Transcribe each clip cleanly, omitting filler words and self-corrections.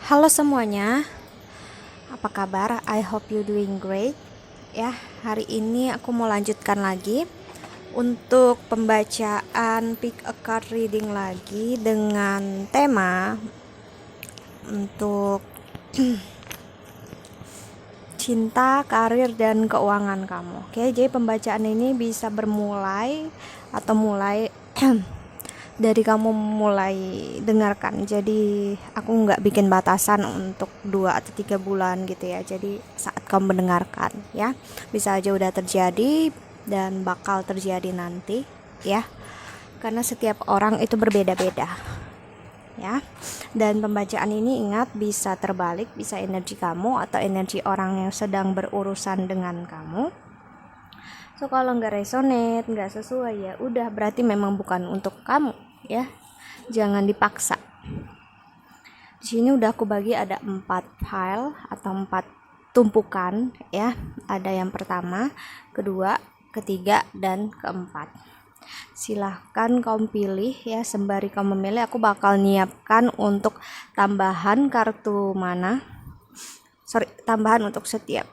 Halo semuanya, apa kabar? I hope you doing great. Ya, hari ini aku mau lanjutkan lagi untuk pembacaan pick a card reading lagi dengan tema untuk cinta, karir, dan keuangan kamu. Oke, jadi pembacaan ini bisa bermulai atau mulai dari kamu mulai dengarkan. Jadi aku nggak bikin batasan untuk 2 atau 3 bulan gitu ya. Jadi saat kamu mendengarkan ya, bisa aja udah terjadi dan bakal terjadi nanti ya, karena setiap orang itu berbeda-beda ya. Dan pembacaan ini ingat bisa terbalik, bisa energi kamu atau energi orang yang sedang berurusan dengan kamu. So kalau nggak resonate, nggak sesuai ya udah, berarti memang bukan untuk kamu ya. Jangan dipaksa. Di sini udah aku bagi ada 4 file atau 4 tumpukan ya. Ada yang pertama, kedua, ketiga, dan keempat. Silahkan kamu pilih ya, sembari kamu memilih aku bakal nyiapkan untuk tambahan kartu mana. Tambahan untuk setiap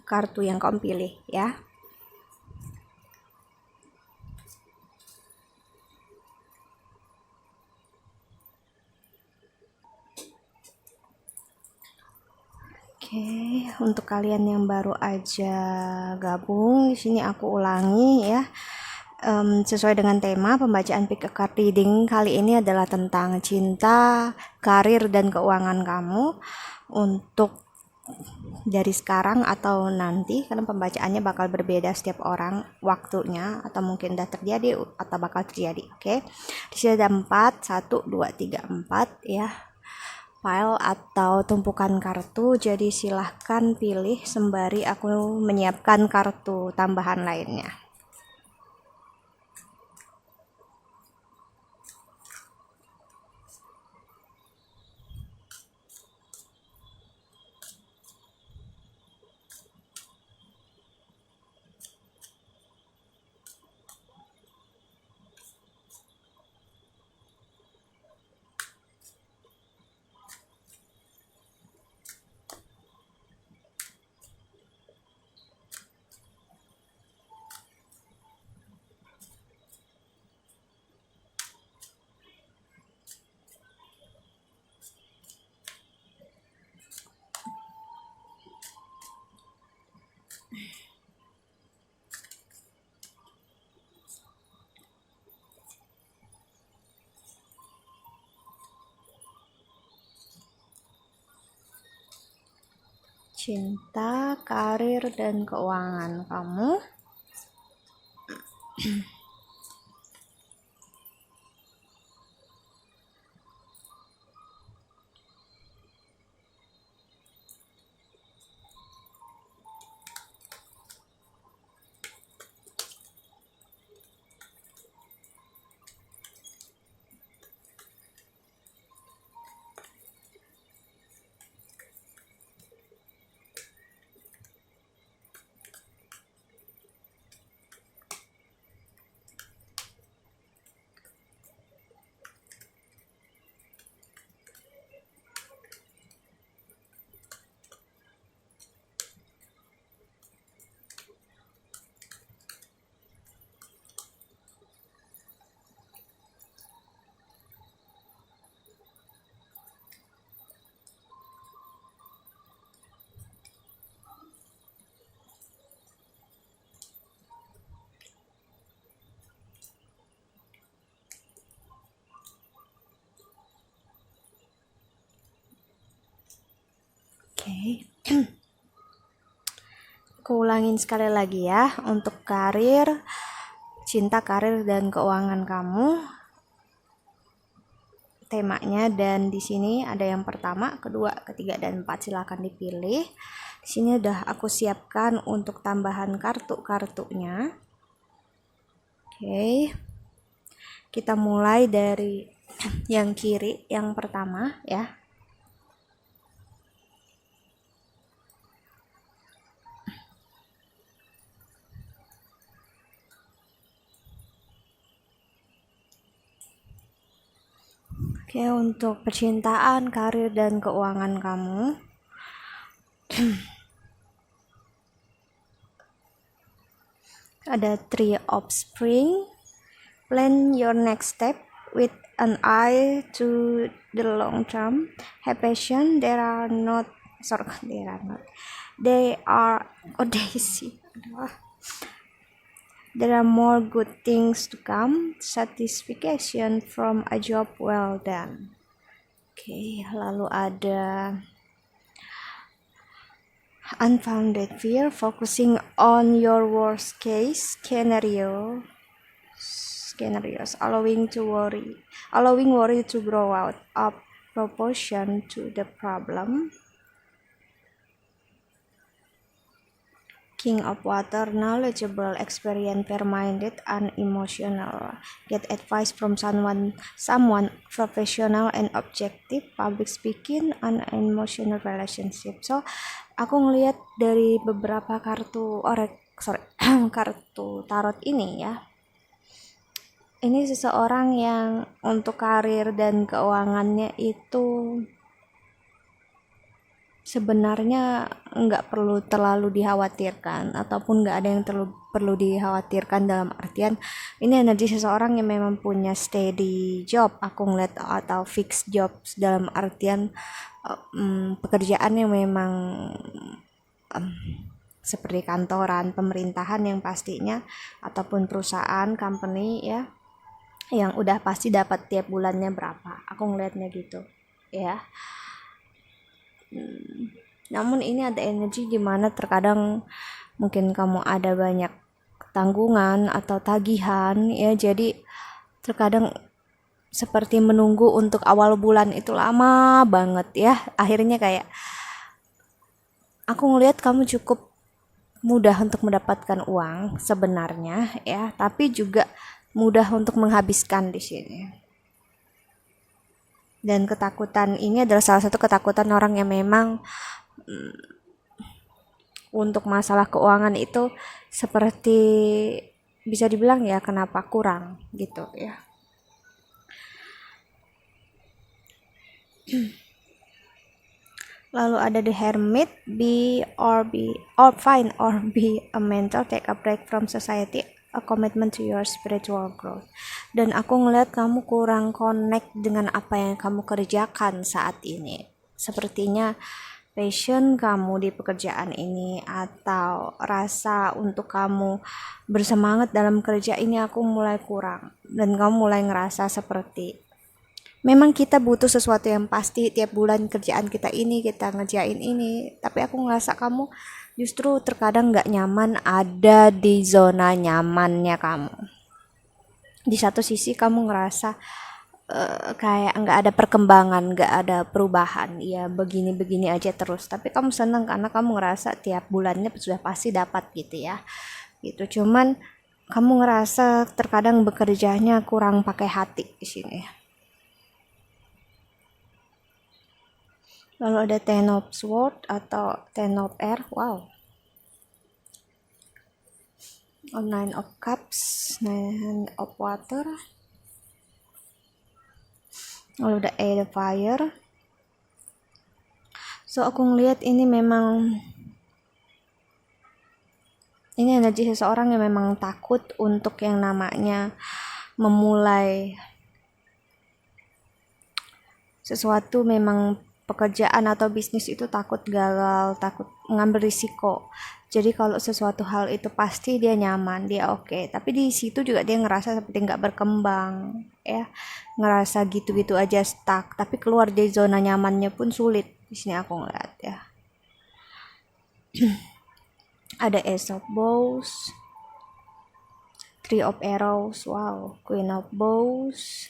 kartu yang kamu pilih ya. Oke, untuk kalian yang baru aja gabung, di sini aku ulangi ya. Sesuai dengan tema pembacaan pick a card reading kali ini adalah tentang cinta, karir, dan keuangan kamu untuk dari sekarang atau nanti, karena pembacaannya bakal berbeda setiap orang waktunya, atau mungkin udah terjadi atau bakal terjadi. Oke, di sini ada 4, 1, 2, 3, 4 ya, file atau tumpukan kartu. Jadi silahkan pilih sembari aku menyiapkan kartu tambahan lainnya. Cinta, karir, dan keuangan kamu. Oke. Aku ulangin sekali lagi ya, untuk karir, cinta, karir, dan keuangan kamu temanya. Dan di sini ada yang pertama, kedua, ketiga, dan 4. Silakan dipilih. Di sini udah aku siapkan untuk tambahan kartu-kartunya. Oke. Kita mulai dari yang kiri, yang pertama ya. Oke, untuk percintaan, karir, dan keuangan kamu. Ada Three of Spring. Plan your next step with an eye to the long term. Have passion. They are There are more good things to come. Satisfaction from a job well done. Oke, lalu ada unfounded fear, focusing on your worst case scenarios, allowing worry to grow out of proportion to the problem. King of Water, knowledgeable, experienced, fair-minded, unemotional. Get advice from someone professional and objective. Public speaking, unemotional relationship. So, aku ngelihat dari beberapa kartu kartu tarot ini ya. Ini seseorang yang untuk karir dan keuangannya itu sebenarnya nggak perlu terlalu dikhawatirkan, ataupun nggak ada yang perlu dikhawatirkan, dalam artian ini energi seseorang yang memang punya steady job, aku ngeliat, atau fixed job, dalam artian pekerjaan yang memang seperti kantoran, pemerintahan yang pastinya, ataupun perusahaan, company ya, yang udah pasti dapat tiap bulannya berapa, aku ngeliatnya gitu ya. Namun ini ada energi dimana terkadang mungkin kamu ada banyak tanggungan atau tagihan ya, jadi terkadang seperti menunggu untuk awal bulan itu lama banget ya. Akhirnya kayak aku ngelihat kamu cukup mudah untuk mendapatkan uang sebenarnya ya, tapi juga mudah untuk menghabiskan di sini. Dan ketakutan ini adalah salah satu ketakutan orang yang memang untuk masalah keuangan itu seperti bisa dibilang ya, kenapa kurang gitu ya. Lalu ada The Hermit, find or be a mentor, take a break from society, a commitment to your spiritual growth. Dan aku ngeliat kamu kurang connect dengan apa yang kamu kerjakan saat ini. Sepertinya passion kamu di pekerjaan ini atau rasa untuk kamu bersemangat dalam kerja ini aku mulai kurang, dan kamu mulai ngerasa seperti memang kita butuh sesuatu yang pasti tiap bulan, kerjaan kita ini, kita ngerjain ini, tapi aku ngerasa kamu justru terkadang gak nyaman ada di zona nyamannya kamu. Di satu sisi kamu ngerasa kayak gak ada perkembangan, gak ada perubahan, ya begini-begini aja terus, tapi kamu senang karena kamu ngerasa tiap bulannya sudah pasti dapat gitu ya gitu. Cuman kamu ngerasa terkadang bekerjanya kurang pakai hati di sini. Lalu ada Ten of Swords atau Ten of Air, wow. Nine of Cups, Nine of Water. Lalu ada Eight of Fire. So aku ngelihat ini memang ini energi seseorang yang memang takut untuk yang namanya memulai sesuatu, memang pekerjaan atau bisnis itu takut gagal, takut mengambil risiko. Jadi kalau sesuatu hal itu pasti dia nyaman, dia oke. Tapi di situ juga dia ngerasa seperti nggak berkembang, ya, ngerasa gitu-gitu aja stuck. Tapi keluar dari zona nyamannya pun sulit. Di sini aku ngeliat ya. Ada Ace of Bows, Three of Arrows, wow, Queen of Bows,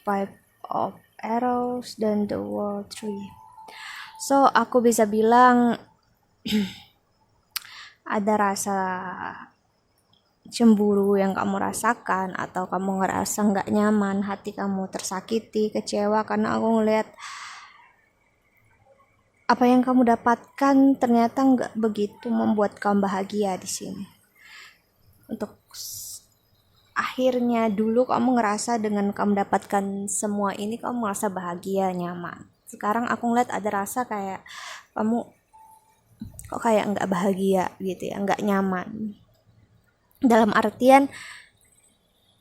Five of Arrows, dan The World Tree. So aku bisa bilang ada rasa cemburu yang kamu rasakan, atau kamu ngerasa nggak nyaman, hati kamu tersakiti, kecewa karena aku ngeliat apa yang kamu dapatkan ternyata nggak begitu membuat kamu bahagia di sini. Untuk akhirnya dulu kamu ngerasa dengan kamu dapatkan semua ini kamu merasa bahagia, nyaman. Sekarang aku ngeliat ada rasa kayak kamu kok kayak nggak bahagia gitu ya, nggak nyaman. Dalam artian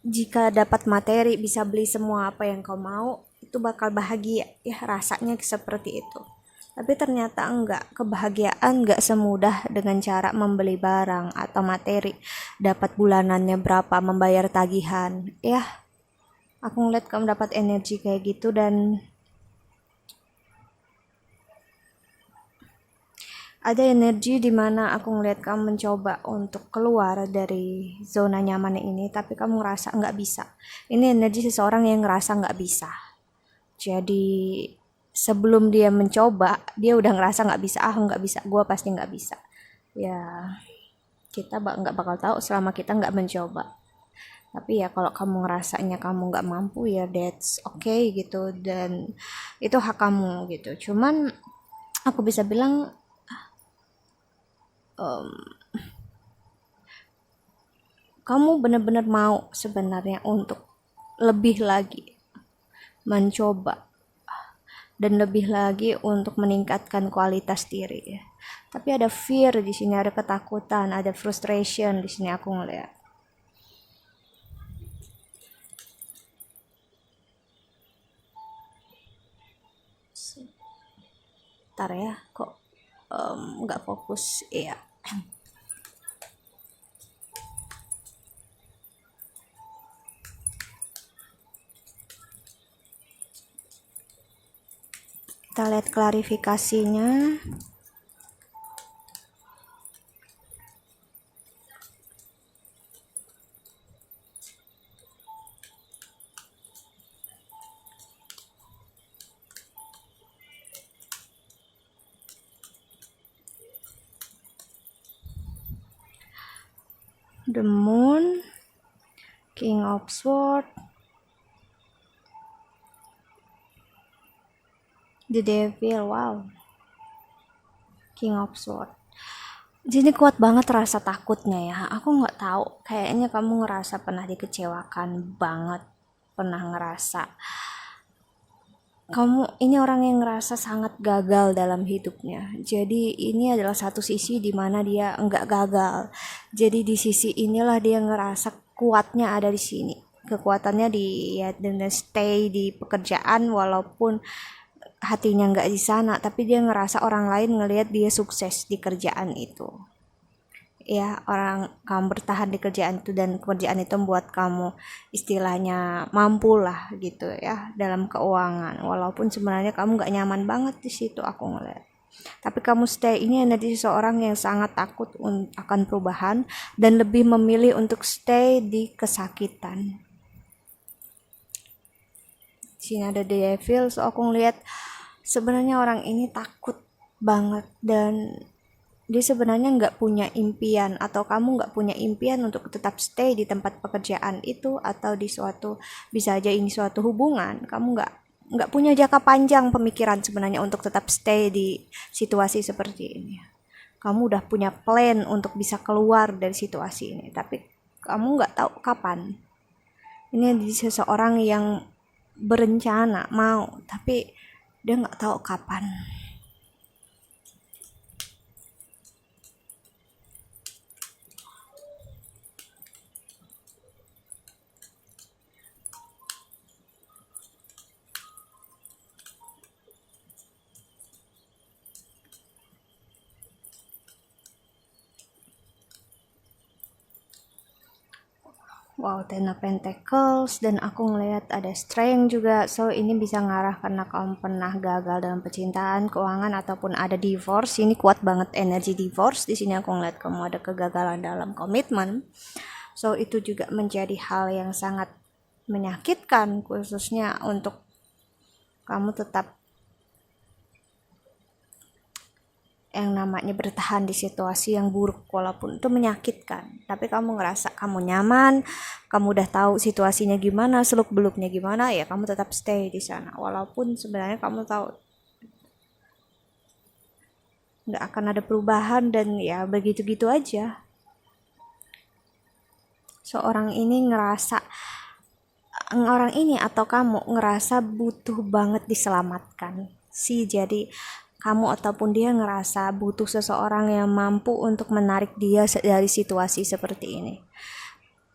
jika dapat materi bisa beli semua apa yang kau mau itu bakal bahagia ya, rasanya seperti itu. Tapi ternyata enggak, kebahagiaan enggak semudah dengan cara membeli barang atau materi, dapat bulanannya berapa, membayar tagihan. Ya, aku ngeliat kamu dapat energi kayak gitu dan ada energi di mana aku ngeliat kamu mencoba untuk keluar dari zona nyaman ini, tapi kamu ngerasa nggak bisa. Ini energi seseorang yang ngerasa nggak bisa. Jadi sebelum dia mencoba, dia udah ngerasa nggak bisa, nggak bisa, gue pasti nggak bisa. Ya, kita nggak bakal tahu selama kita nggak mencoba. Tapi ya kalau kamu ngerasanya kamu nggak mampu ya that's okay gitu, dan itu hak kamu gitu. Cuman aku bisa bilang kamu benar-benar mau sebenarnya untuk lebih lagi mencoba dan lebih lagi untuk meningkatkan kualitas diri. Tapi ada fear di sini, ada ketakutan, ada frustration di sini aku ngeliat. Bentar ya, kok nggak fokus ya. Kita lihat klarifikasinya. The Moon, King of Swords, The Devil, wow, King of Swords. Jadi kuat banget rasa takutnya ya. Aku nggak tahu, kayaknya kamu ngerasa pernah dikecewakan banget, pernah ngerasa kamu ini orang yang ngerasa sangat gagal dalam hidupnya. Jadi ini adalah satu sisi di mana dia enggak gagal. Jadi di sisi inilah dia ngerasa kuatnya ada di sini. Kekuatannya di ya dengan stay di pekerjaan walaupun hatinya enggak di sana, tapi dia ngerasa orang lain ngelihat dia sukses di kerjaan itu. Ya, orang kamu bertahan di kerjaan itu dan kerjaan itu membuat kamu istilahnya mampu lah gitu ya dalam keuangan, walaupun sebenarnya kamu nggak nyaman banget di situ aku ngeliat. Tapi kamu stay, ini energi seseorang yang sangat takut akan perubahan dan lebih memilih untuk stay di kesakitan. Sini ada The Devil, so aku ngeliat sebenarnya orang ini takut banget dan dia sebenarnya nggak punya impian, atau kamu nggak punya impian untuk tetap stay di tempat pekerjaan itu atau di suatu, bisa aja ini suatu hubungan, kamu nggak punya jangka panjang pemikiran sebenarnya untuk tetap stay di situasi seperti ini. Kamu udah punya plan untuk bisa keluar dari situasi ini, tapi kamu nggak tahu kapan. Ini di seseorang yang berencana mau, tapi dia nggak tahu kapan. Wow, Ten of Pentacles, dan aku ngelihat ada Strength juga. So ini bisa ngarah karena kamu pernah gagal dalam percintaan, keuangan, ataupun ada divorce. Ini kuat banget energi divorce. Di sini aku ngelihat kamu ada kegagalan dalam komitmen. So itu juga menjadi hal yang sangat menyakitkan, khususnya untuk kamu tetap yang namanya bertahan di situasi yang buruk, walaupun itu menyakitkan, tapi kamu ngerasa kamu nyaman, kamu udah tahu situasinya gimana, seluk beluknya gimana, ya kamu tetap stay di sana walaupun sebenarnya kamu tahu nggak akan ada perubahan dan ya begitu-gitu aja. seorang ini ngerasa, orang ini atau kamu ngerasa butuh banget diselamatkan sih. Jadi kamu ataupun dia ngerasa butuh seseorang yang mampu untuk menarik dia dari situasi seperti ini.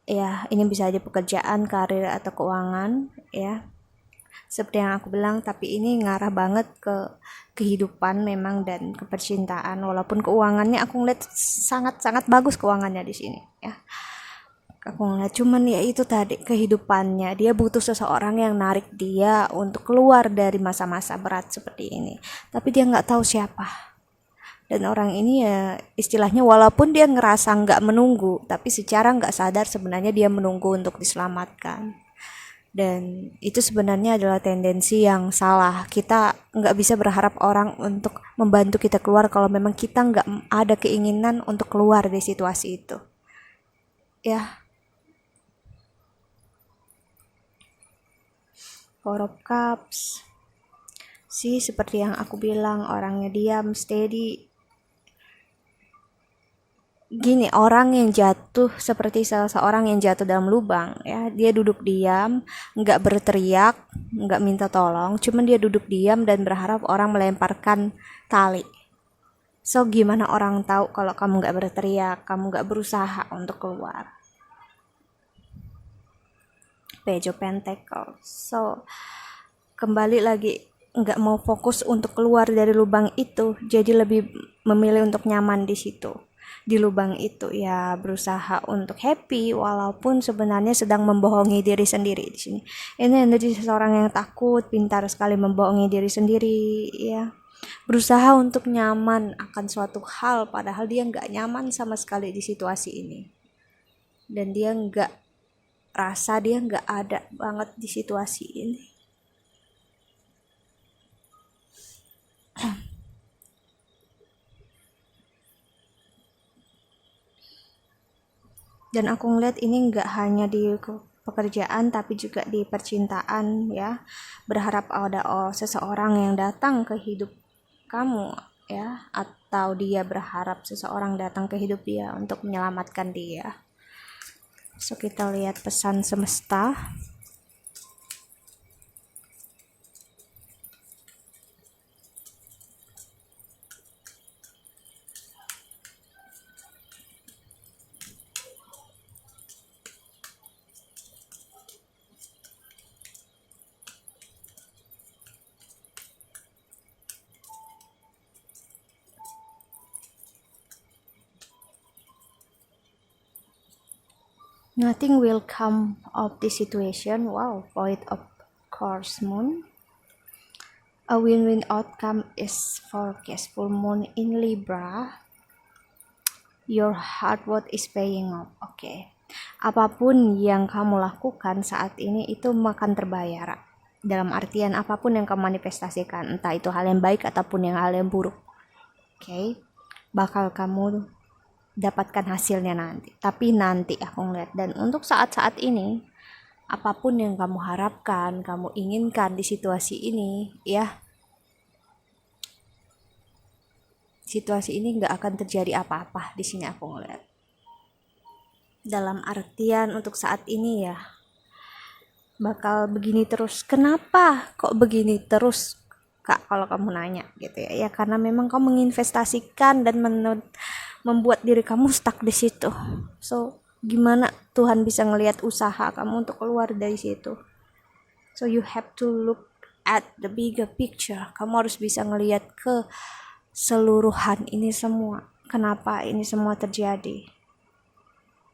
Ya, ini bisa aja pekerjaan, karir, atau keuangan, ya. Seperti yang aku bilang, tapi ini ngarah banget ke kehidupan memang dan ke percintaan. Walaupun keuangannya aku ngeliat sangat-sangat bagus keuangannya di sini, ya. Aku ngeliat cuman ya itu tadi kehidupannya, dia butuh seseorang yang narik dia untuk keluar dari masa-masa berat seperti ini, tapi dia nggak tahu siapa. Dan orang ini ya istilahnya walaupun dia ngerasa nggak menunggu, tapi secara nggak sadar sebenarnya dia menunggu untuk diselamatkan. Dan itu sebenarnya adalah tendensi yang salah. Kita nggak bisa berharap orang untuk membantu kita keluar kalau memang kita nggak ada keinginan untuk keluar dari situasi itu, ya. Four of Cups sih seperti yang aku bilang, orangnya diam, steady. Gini, orang yang jatuh seperti salah seorang yang jatuh dalam lubang, ya. Dia duduk diam, nggak berteriak, nggak minta tolong, cuman dia duduk diam dan berharap orang melemparkan tali. So gimana orang tahu kalau kamu nggak berteriak, kamu nggak berusaha untuk keluar? Page of Pentacles. So kembali lagi, nggak mau fokus untuk keluar dari lubang itu, jadi lebih memilih untuk nyaman di situ, di lubang itu, ya. Berusaha untuk happy walaupun sebenarnya sedang membohongi diri sendiri di sini. Ini energi seseorang yang takut, pintar sekali membohongi diri sendiri, ya. Berusaha untuk nyaman akan suatu hal padahal dia nggak nyaman sama sekali di situasi ini, dan dia nggak rasa dia nggak ada banget di situasi ini. Dan aku ngeliat ini nggak hanya di pekerjaan tapi juga di percintaan, ya. Berharap ada seseorang yang datang ke hidup kamu, ya, atau dia berharap seseorang datang ke hidup dia untuk menyelamatkan dia. So kita lihat pesan semesta. Nothing will come of this situation. Wow, Void of Course Moon. A win-win outcome is forecast. Full Moon in Libra. Your hard work is paying off. Oke. Apapun yang kamu lakukan saat ini itu akan terbayar. Dalam artian apapun yang kamu manifestasikan, entah itu hal yang baik ataupun yang hal yang buruk. Oke. Bakal kamu dapatkan hasilnya nanti. Tapi nanti aku ngeliat. Dan untuk saat-saat ini, apapun yang kamu harapkan, kamu inginkan di situasi ini, ya, situasi ini nggak akan terjadi apa-apa di sini aku ngeliat. Dalam artian untuk saat ini ya, bakal begini terus. Kenapa kok begini terus, Kak, kalau kamu nanya gitu ya? Ya karena memang kamu menginvestasikan dan membuat diri kamu stuck di situ. So gimana Tuhan bisa ngelihat usaha kamu untuk keluar dari situ? So you have to look at the bigger picture. Kamu harus bisa ngelihat ke seluruhan ini semua. Kenapa ini semua terjadi?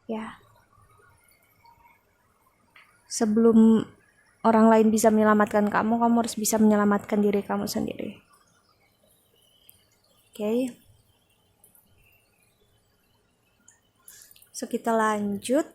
Ya. Sebelum orang lain bisa menyelamatkan kamu, kamu harus bisa menyelamatkan diri kamu sendiri. Oke. So kita lanjut.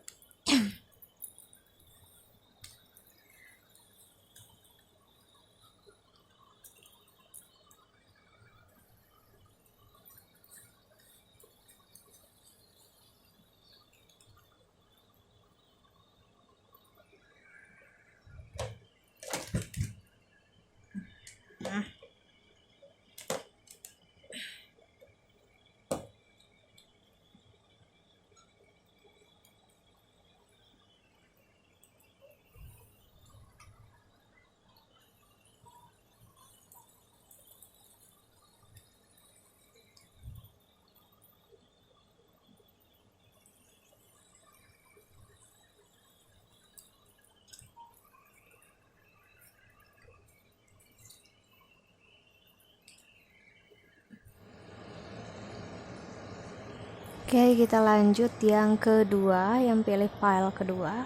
Oke, kita lanjut yang kedua, yang pilih file kedua.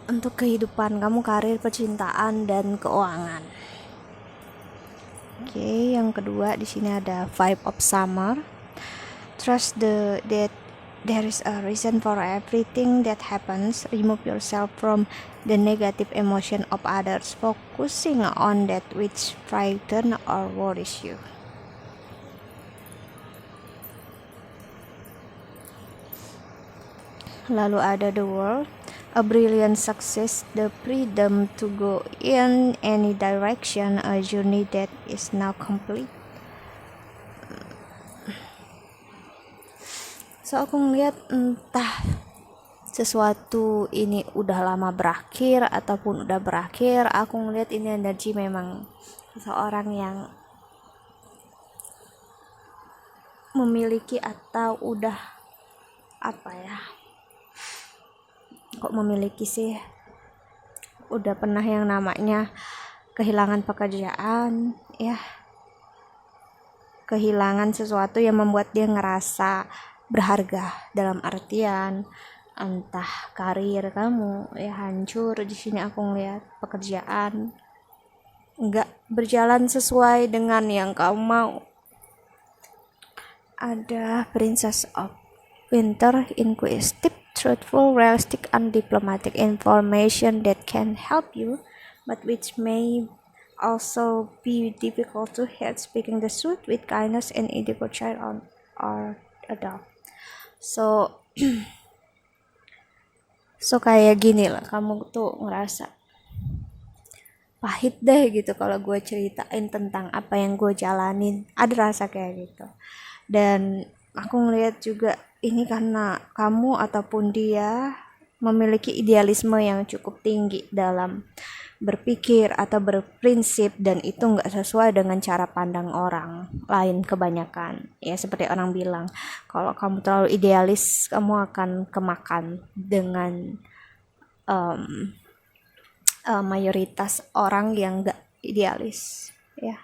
Untuk kehidupan kamu, karir, percintaan, dan keuangan. Oke, yang kedua di sini ada Vibe of Summer. Trust that there is a reason for everything that happens. Remove yourself from the negative emotion of others, focusing on that which frightens or worries you. Lalu ada The World, a brilliant success, the freedom to go in any direction, a journey that is now complete. So aku ngeliat entah sesuatu ini udah lama berakhir ataupun udah berakhir, aku ngeliat ini energi memang seseorang yang memiliki atau udah kok memiliki sih, udah pernah yang namanya kehilangan pekerjaan, ya, kehilangan sesuatu yang membuat dia ngerasa berharga, dalam artian entah karir kamu ya hancur. Di sini aku ngeliat pekerjaan nggak berjalan sesuai dengan yang kamu mau. Ada Princess of Winter, inquisitive, truthful, realistic, and diplomatic information that can help you, but which may also be difficult to hear. Speaking the truth with kindness and indigo child on or adult. So kayak gini lah, kamu tuh ngerasa pahit deh gitu kalau gue ceritain tentang apa yang gue jalanin, ada rasa kayak gitu. Dan aku ngeliat juga ini karena kamu ataupun dia memiliki idealisme yang cukup tinggi dalam berpikir atau berprinsip, dan itu nggak sesuai dengan cara pandang orang lain kebanyakan. Ya seperti orang bilang, kalau kamu terlalu idealis, kamu akan kemakan dengan mayoritas orang yang nggak idealis. Ya.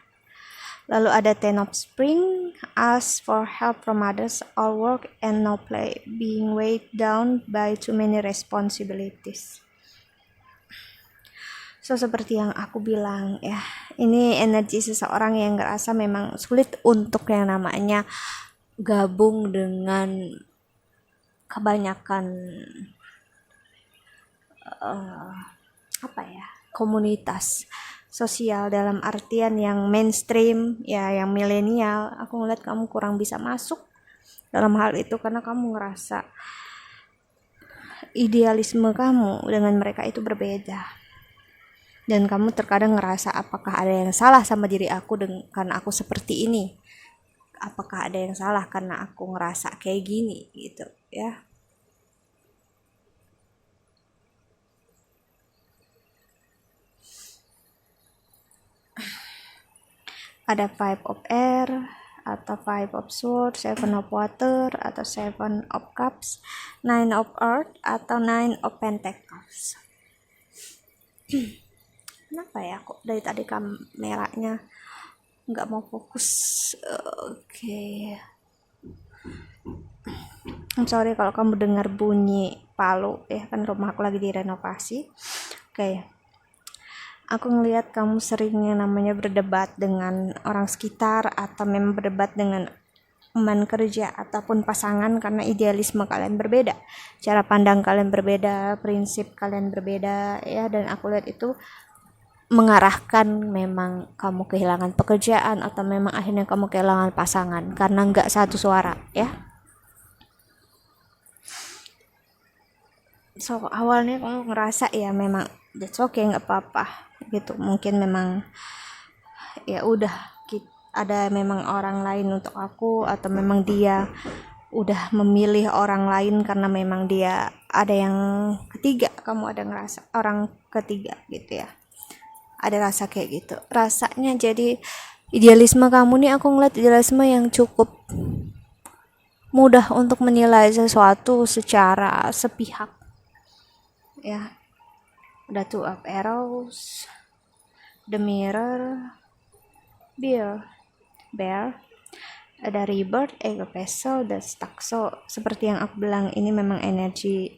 Lalu ada Ten of Spring, ask for help from others, all work and no play, being weighed down by too many responsibilities. So seperti yang aku bilang ya, ini energi seseorang yang ngerasa memang sulit untuk yang namanya gabung dengan kebanyakan komunitas sosial, dalam artian yang mainstream ya, yang milenial. Aku ngeliat kamu kurang bisa masuk dalam hal itu karena kamu ngerasa idealisme kamu dengan mereka itu berbeda, dan kamu terkadang ngerasa apakah ada yang salah sama diri aku karena aku seperti ini, apakah ada yang salah karena aku ngerasa kayak gini gitu ya. Ada Five of Air atau Five of Swords, Seven of Water atau Seven of Cups, Nine of Earth atau Nine of Pentacles. Kenapa ya kok dari tadi kameranya nggak mau fokus? Oke. I'm sorry kalau kamu dengar bunyi palu ya, kan rumah aku lagi direnovasi. Oke. Aku ngelihat kamu sering yang namanya berdebat dengan orang sekitar atau memang berdebat dengan teman kerja ataupun pasangan karena idealisme kalian berbeda, cara pandang kalian berbeda, prinsip kalian berbeda ya, dan aku lihat itu mengarahkan memang kamu kehilangan pekerjaan atau memang akhirnya kamu kehilangan pasangan karena nggak satu suara ya. So awalnya kamu ngerasa ya memang that's okay, nggak apa-apa gitu, mungkin memang ya udah ada memang orang lain untuk aku, atau memang dia udah memilih orang lain karena memang dia ada yang ketiga, kamu ada ngerasa orang ketiga gitu ya, ada rasa kayak gitu rasanya. Jadi idealisme kamu nih, aku ngeliat idealisme yang cukup mudah untuk menilai sesuatu secara sepihak ya. Udah Two of Arrows, The Mirror, Bear, ada rebirth, ego vessel, dan stuck. So seperti yang aku bilang, ini memang energi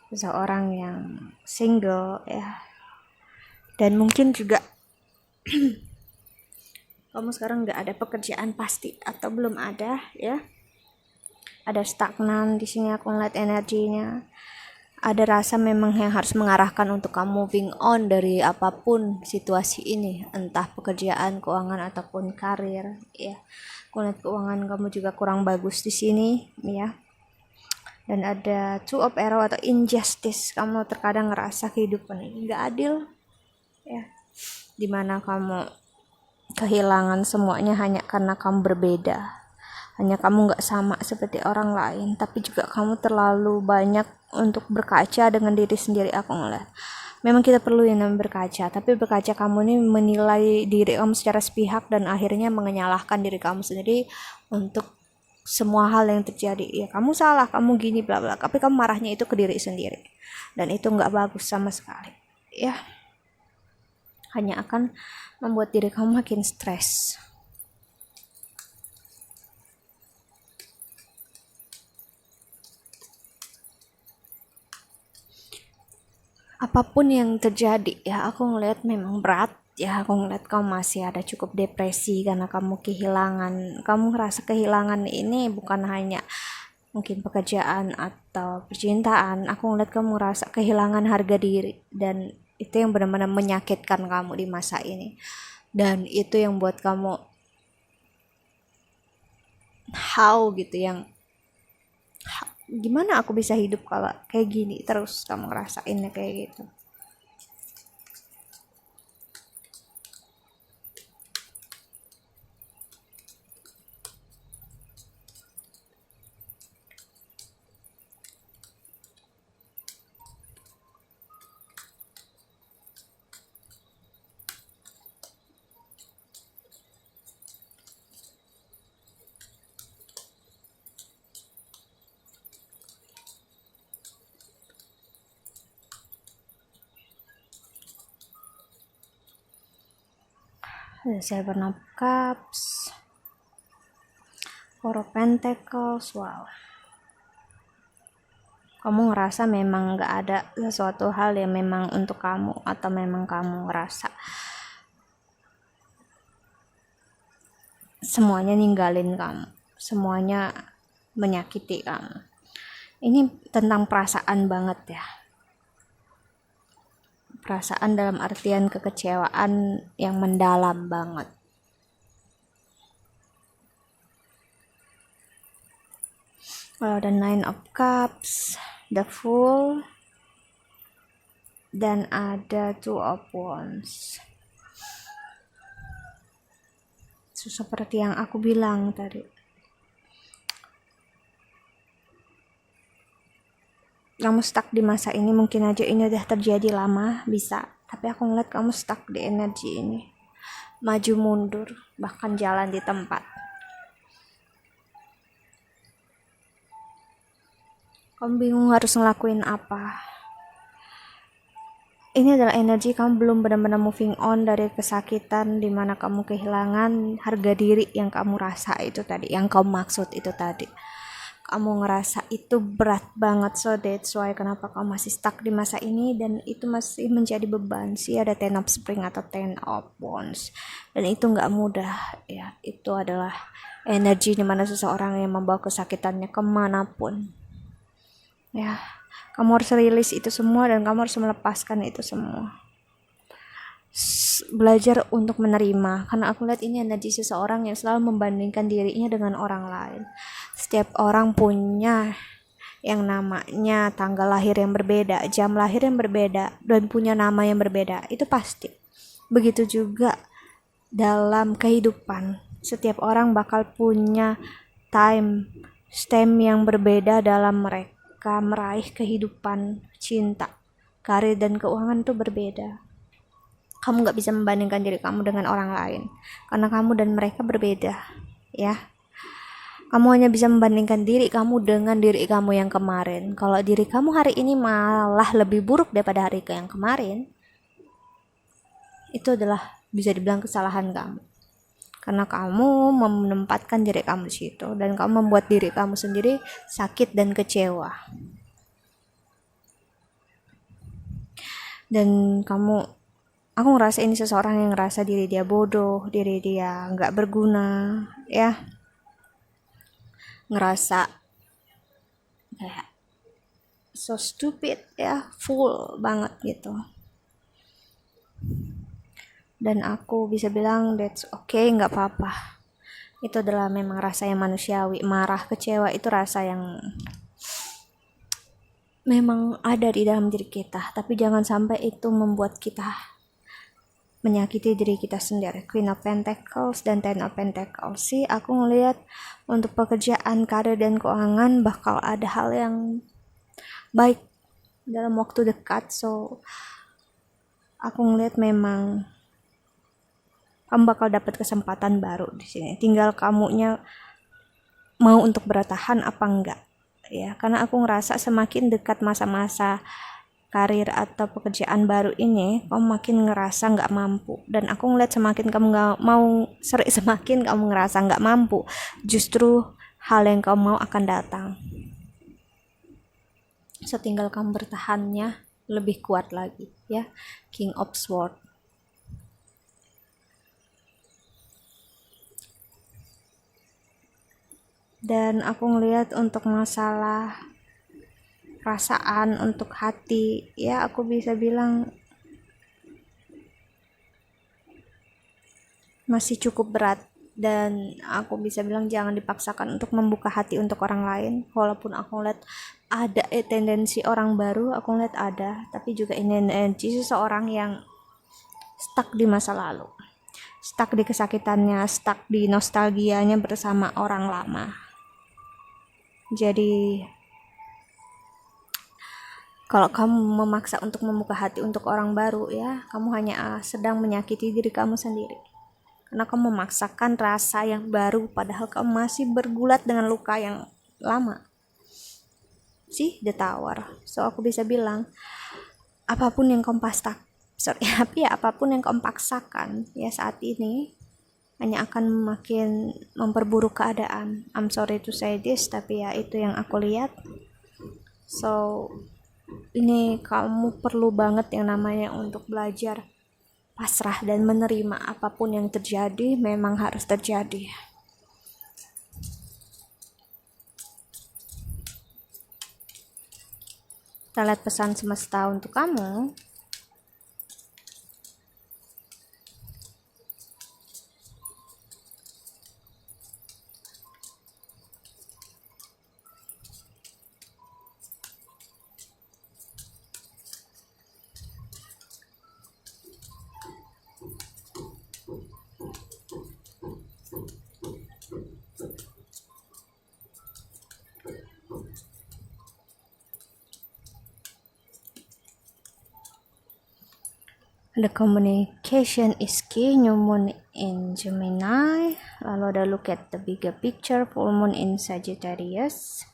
seseorang yang single ya, dan mungkin juga kamu sekarang nggak ada pekerjaan pasti atau belum ada ya, ada stagnan di sini. Aku ngeliat energinya, ada rasa memang yang harus mengarahkan untuk kamu moving on dari apapun situasi ini, entah pekerjaan, keuangan ataupun karir ya. Aku lihat keuangan kamu juga kurang bagus di sini ya. Dan ada two of arrow atau injustice, kamu terkadang ngerasa kehidupan ini nggak adil ya, dimana kamu kehilangan semuanya hanya karena kamu berbeda, hanya kamu nggak sama seperti orang lain, tapi juga kamu terlalu banyak untuk berkaca dengan diri sendiri. Aku ngeliat memang kita perlu yang namanya berkaca, tapi berkaca kamu ini menilai diri kamu secara sepihak dan akhirnya menyalahkan diri kamu sendiri untuk semua hal yang terjadi. Ya kamu salah, kamu gini bla bla, tapi kamu marahnya itu ke diri sendiri, dan itu nggak bagus sama sekali ya, hanya akan membuat diri kamu makin stres. Apapun yang terjadi ya, aku ngeliat memang berat ya. Aku ngeliat kamu masih ada cukup depresi karena kamu kehilangan, kamu ngerasa kehilangan ini bukan hanya mungkin pekerjaan atau percintaan. Aku ngeliat kamu ngerasa kehilangan harga diri, dan itu yang benar-benar menyakitkan kamu di masa ini, dan itu yang buat kamu gitu, yang gimana aku bisa hidup kalau kayak gini terus, kamu ngerasainnya kayak gitu. The Seven of Cups, Four of Pentacles. Wow, kamu ngerasa memang gak ada sesuatu hal yang memang untuk kamu, atau memang kamu ngerasa semuanya ninggalin kamu, semuanya menyakiti kamu. Ini tentang perasaan banget ya, perasaan dalam artian kekecewaan yang mendalam banget. Kalau ada Nine of Cups, the Fool, dan ada Two of Wands. So, seperti yang aku bilang tadi, kamu stuck di masa ini. Mungkin aja ini udah terjadi lama, bisa, tapi aku ngeliat kamu stuck di energi ini, maju mundur, bahkan jalan di tempat. Kamu bingung harus ngelakuin apa. Ini adalah energi kamu belum benar-benar moving on dari kesakitan, dimana kamu kehilangan harga diri yang kamu rasa itu tadi, yang kamu maksud itu tadi. Kamu ngerasa itu berat banget, so that's why kenapa kamu masih stuck di masa ini, dan itu masih menjadi beban sih. Ada Ten of Spring atau Ten of Wands, dan itu nggak mudah ya. Itu adalah energi dimana seseorang yang membawa kesakitannya kemanapun ya. Kamu harus rilis itu semua, dan kamu harus melepaskan itu semua. Belajar untuk menerima, karena aku lihat ini energi seseorang yang selalu membandingkan dirinya dengan orang lain. Setiap orang punya yang namanya tanggal lahir yang berbeda, jam lahir yang berbeda, dan punya nama yang berbeda, itu pasti. Begitu juga dalam kehidupan, setiap orang bakal punya time stamp yang berbeda dalam mereka meraih kehidupan, cinta, karir, dan keuangan itu berbeda. Kamu gak bisa membandingkan diri kamu dengan orang lain, karena kamu dan mereka berbeda ya. Kamu hanya bisa membandingkan diri kamu dengan diri kamu yang kemarin. Kalau diri kamu hari ini malah lebih buruk daripada hari yang kemarin, itu adalah bisa dibilang kesalahan kamu. karena kamu menempatkan diri kamu di situ dan kamu membuat diri kamu sendiri sakit dan kecewa. Dan aku ngerasa ini seseorang yang ngerasa diri dia bodoh, diri dia nggak berguna, ya, ngerasa kayak so stupid, ya, full banget gitu. Dan aku bisa bilang that's okay, nggak apa-apa. Itu adalah memang rasa yang manusiawi. Marah, kecewa itu rasa yang memang ada di dalam diri kita, tapi jangan sampai itu membuat kita menyakiti diri kita sendiri. Queen of Pentacles dan Ten of Pentacles sih aku ngelihat untuk pekerjaan, karir, dan keuangan bakal ada hal yang baik dalam waktu dekat. So aku ngelihat memang kamu bakal dapat kesempatan baru di sini. Tinggal kamunya mau untuk bertahan apa enggak, ya. Karena aku ngerasa semakin dekat masa-masa karir atau pekerjaan baru ini, kamu makin ngerasa nggak mampu. Dan aku ngeliat semakin kamu nggak mau, semakin kamu ngerasa nggak mampu, justru hal yang kamu mau akan datang. So tinggal kamu bertahannya lebih kuat lagi, ya. King of Swords. Dan aku ngeliat untuk masalah perasaan, untuk hati, ya, aku bisa bilang masih cukup berat. Dan aku bisa bilang jangan dipaksakan untuk membuka hati untuk orang lain. Walaupun aku lihat ada tendensi orang baru, aku lihat ada, tapi juga ini energi seseorang yang stuck di masa lalu, stuck di kesakitannya, stuck di nostalgianya bersama orang lama. Jadi kalau kamu memaksa untuk membuka hati untuk orang baru, ya, kamu hanya sedang menyakiti diri kamu sendiri. Karena kamu memaksakan rasa yang baru padahal kamu masih bergulat dengan luka yang lama. See, the tower. So aku bisa bilang apapun yang kamu apapun yang kamu paksakan, ya, saat ini hanya akan makin memperburuk keadaan. I'm sorry to say this, tapi ya itu yang aku lihat. So ini kamu perlu banget yang namanya untuk belajar pasrah dan menerima apapun yang terjadi memang harus terjadi. Kita lihat pesan semesta untuk kamu. The communication is key. New moon in Gemini. Lalu ada look at the bigger picture. Full moon in Sagittarius.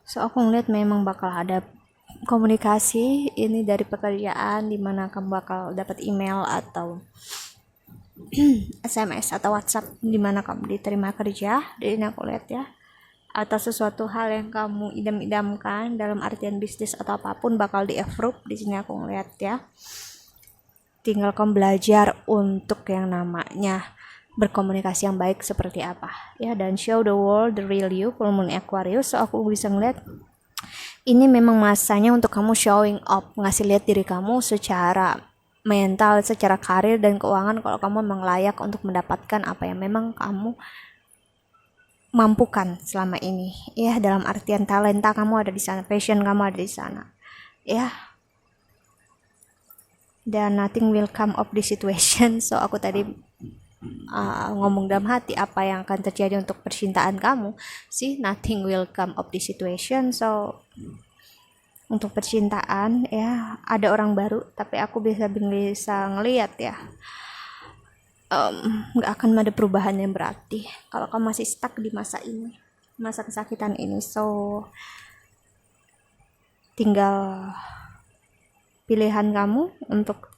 So aku ngeliat memang bakal ada komunikasi ini dari pekerjaan, dimana kamu bakal dapat email atau SMS atau WhatsApp dimana kamu diterima kerja. Jadi aku lihat, ya, atau sesuatu hal yang kamu idam-idamkan dalam artian bisnis atau apapun bakal di-approve. Di sini aku ngeliat, ya. Tinggal kamu belajar untuk yang namanya berkomunikasi yang baik seperti apa, ya, dan show the world the real you. Full moon Aquarius. So aku bisa ngeliat ini memang masanya untuk kamu showing up, ngasih lihat diri kamu secara mental, secara karir dan keuangan, kalau kamu memang layak untuk mendapatkan apa yang memang kamu mampukan selama ini, ya, dalam artian talenta kamu ada di sana, passion kamu ada di sana, ya. Dan nothing will come of this situation. So aku tadi ngomong dalam hati apa yang akan terjadi untuk percintaan kamu sih, nothing will come of this situation. So untuk percintaan, ya, ada orang baru, tapi aku bisa ngelihat, ya, nggak akan ada perubahan yang berarti kalau kamu masih stuck di masa ini, masa kesakitan ini. So tinggal pilihan kamu untuk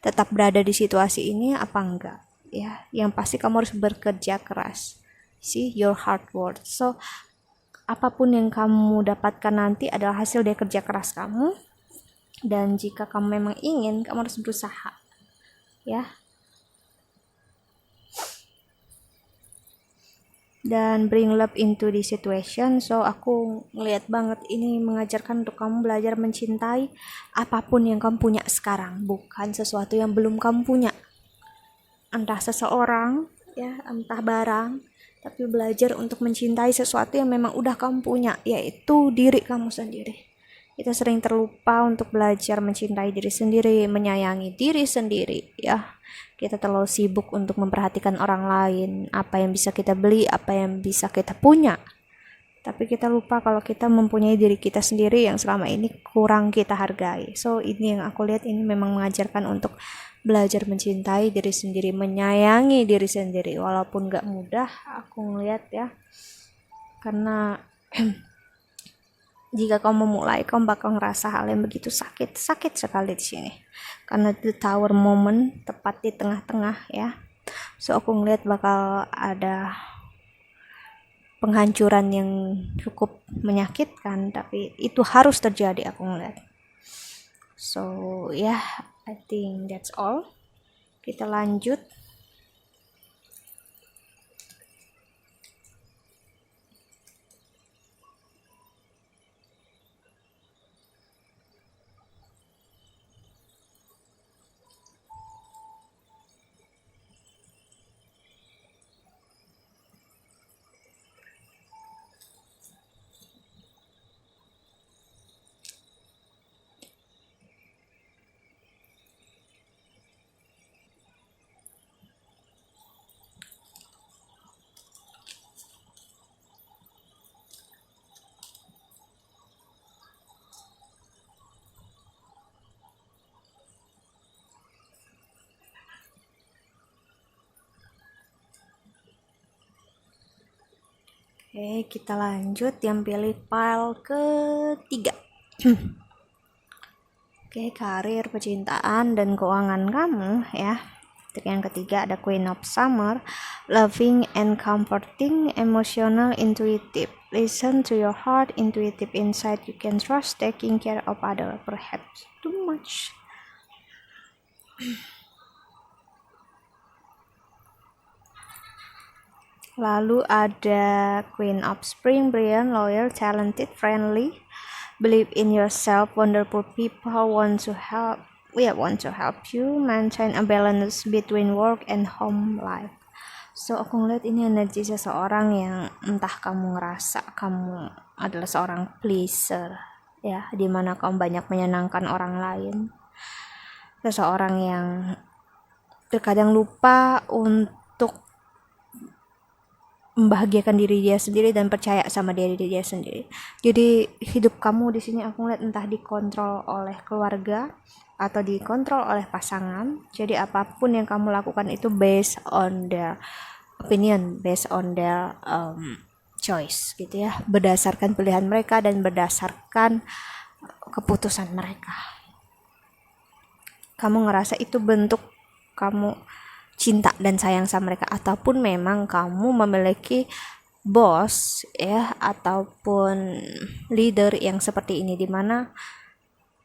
tetap berada di situasi ini apa enggak, ya. Yang pasti kamu harus bekerja keras. See your hard work. So apapun yang kamu dapatkan nanti adalah hasil dari kerja keras kamu. Dan jika kamu memang ingin, kamu harus berusaha, ya. Dan bring love into the situation. So aku ngeliat banget ini mengajarkan untuk kamu belajar mencintai apapun yang kamu punya sekarang, bukan sesuatu yang belum kamu punya. Entah seseorang, ya, entah barang, tapi belajar untuk mencintai sesuatu yang memang udah kamu punya, yaitu diri kamu sendiri. Kita sering terlupa untuk belajar mencintai diri sendiri, menyayangi diri sendiri, ya. Kita terlalu sibuk untuk memperhatikan orang lain, apa yang bisa kita beli, apa yang bisa kita punya. Tapi kita lupa kalau kita mempunyai diri kita sendiri yang selama ini kurang kita hargai. So ini yang aku lihat, ini memang mengajarkan untuk belajar mencintai diri sendiri, menyayangi diri sendiri. Walaupun gak mudah, aku ngeliat ya. Karena jika kamu memulai, kamu bakal ngerasa hal yang begitu sakit sekali di sini. Karena the tower moment tepat di tengah-tengah, ya. So aku ngeliat bakal ada penghancuran yang cukup menyakitkan, tapi itu harus terjadi, aku ngeliat. So yeah, I think that's all. Kita lanjut. Oke, kita lanjut yang pilih pile ketiga. Oke, karir, percintaan, dan keuangan kamu, ya. Untuk yang ketiga ada Queen of Summer, loving and comforting, emotional, intuitive. Listen to your heart, intuitive insight you can trust, taking care of others, perhaps too much. Lalu ada Queen of Spring, brilliant, loyal, talented, friendly, believe in yourself, wonderful people want to help you maintain a balance between work and home life. So aku ngeliat ini energi seseorang yang entah kamu ngerasa kamu adalah seorang pleaser, ya, dimana kamu banyak menyenangkan orang lain. Seseorang yang terkadang lupa untuk membahagiakan diri dia sendiri dan percaya sama diri dia sendiri. Jadi hidup kamu di sini aku ngeliat entah dikontrol oleh keluarga atau dikontrol oleh pasangan. Jadi apapun yang kamu lakukan itu based on their opinion, based on their choice, gitu ya, berdasarkan pilihan mereka dan berdasarkan keputusan mereka. Kamu ngerasa itu bentuk kamu cinta dan sayang sama mereka, ataupun memang kamu memiliki bos, ya, ataupun leader yang seperti ini, dimana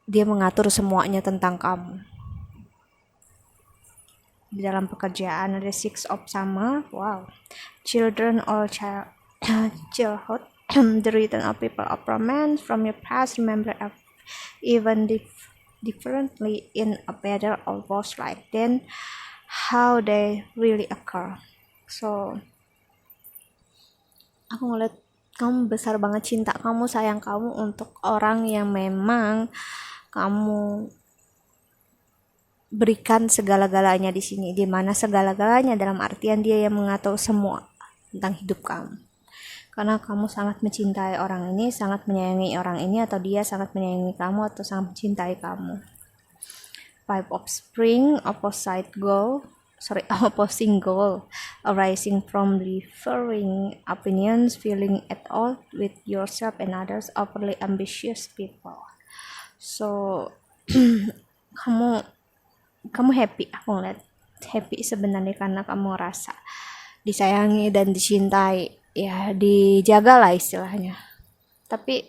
dia mengatur semuanya tentang kamu. Di dalam pekerjaan ada Six of Summer, wow, children or childhood, the return of people of romance from your past, remember even differently in a better or worse light then how they really occur. So aku ngeliat kamu besar banget cinta kamu, sayang kamu untuk orang yang memang kamu berikan segala-galanya di sini, di mana segala-galanya dalam artian dia yang mengatur semua tentang hidup kamu. Karena kamu sangat mencintai orang ini, sangat menyayangi orang ini, atau dia sangat menyayangi kamu atau sangat mencintai kamu. Five of Spring, opposing goal, arising from differing opinions, feeling at all with yourself and others, overly ambitious people. So kamu happy, aku ngeliat happy sebenarnya karena kamu ngerasa disayangi dan dicintai, ya dijaga lah istilahnya. Tapi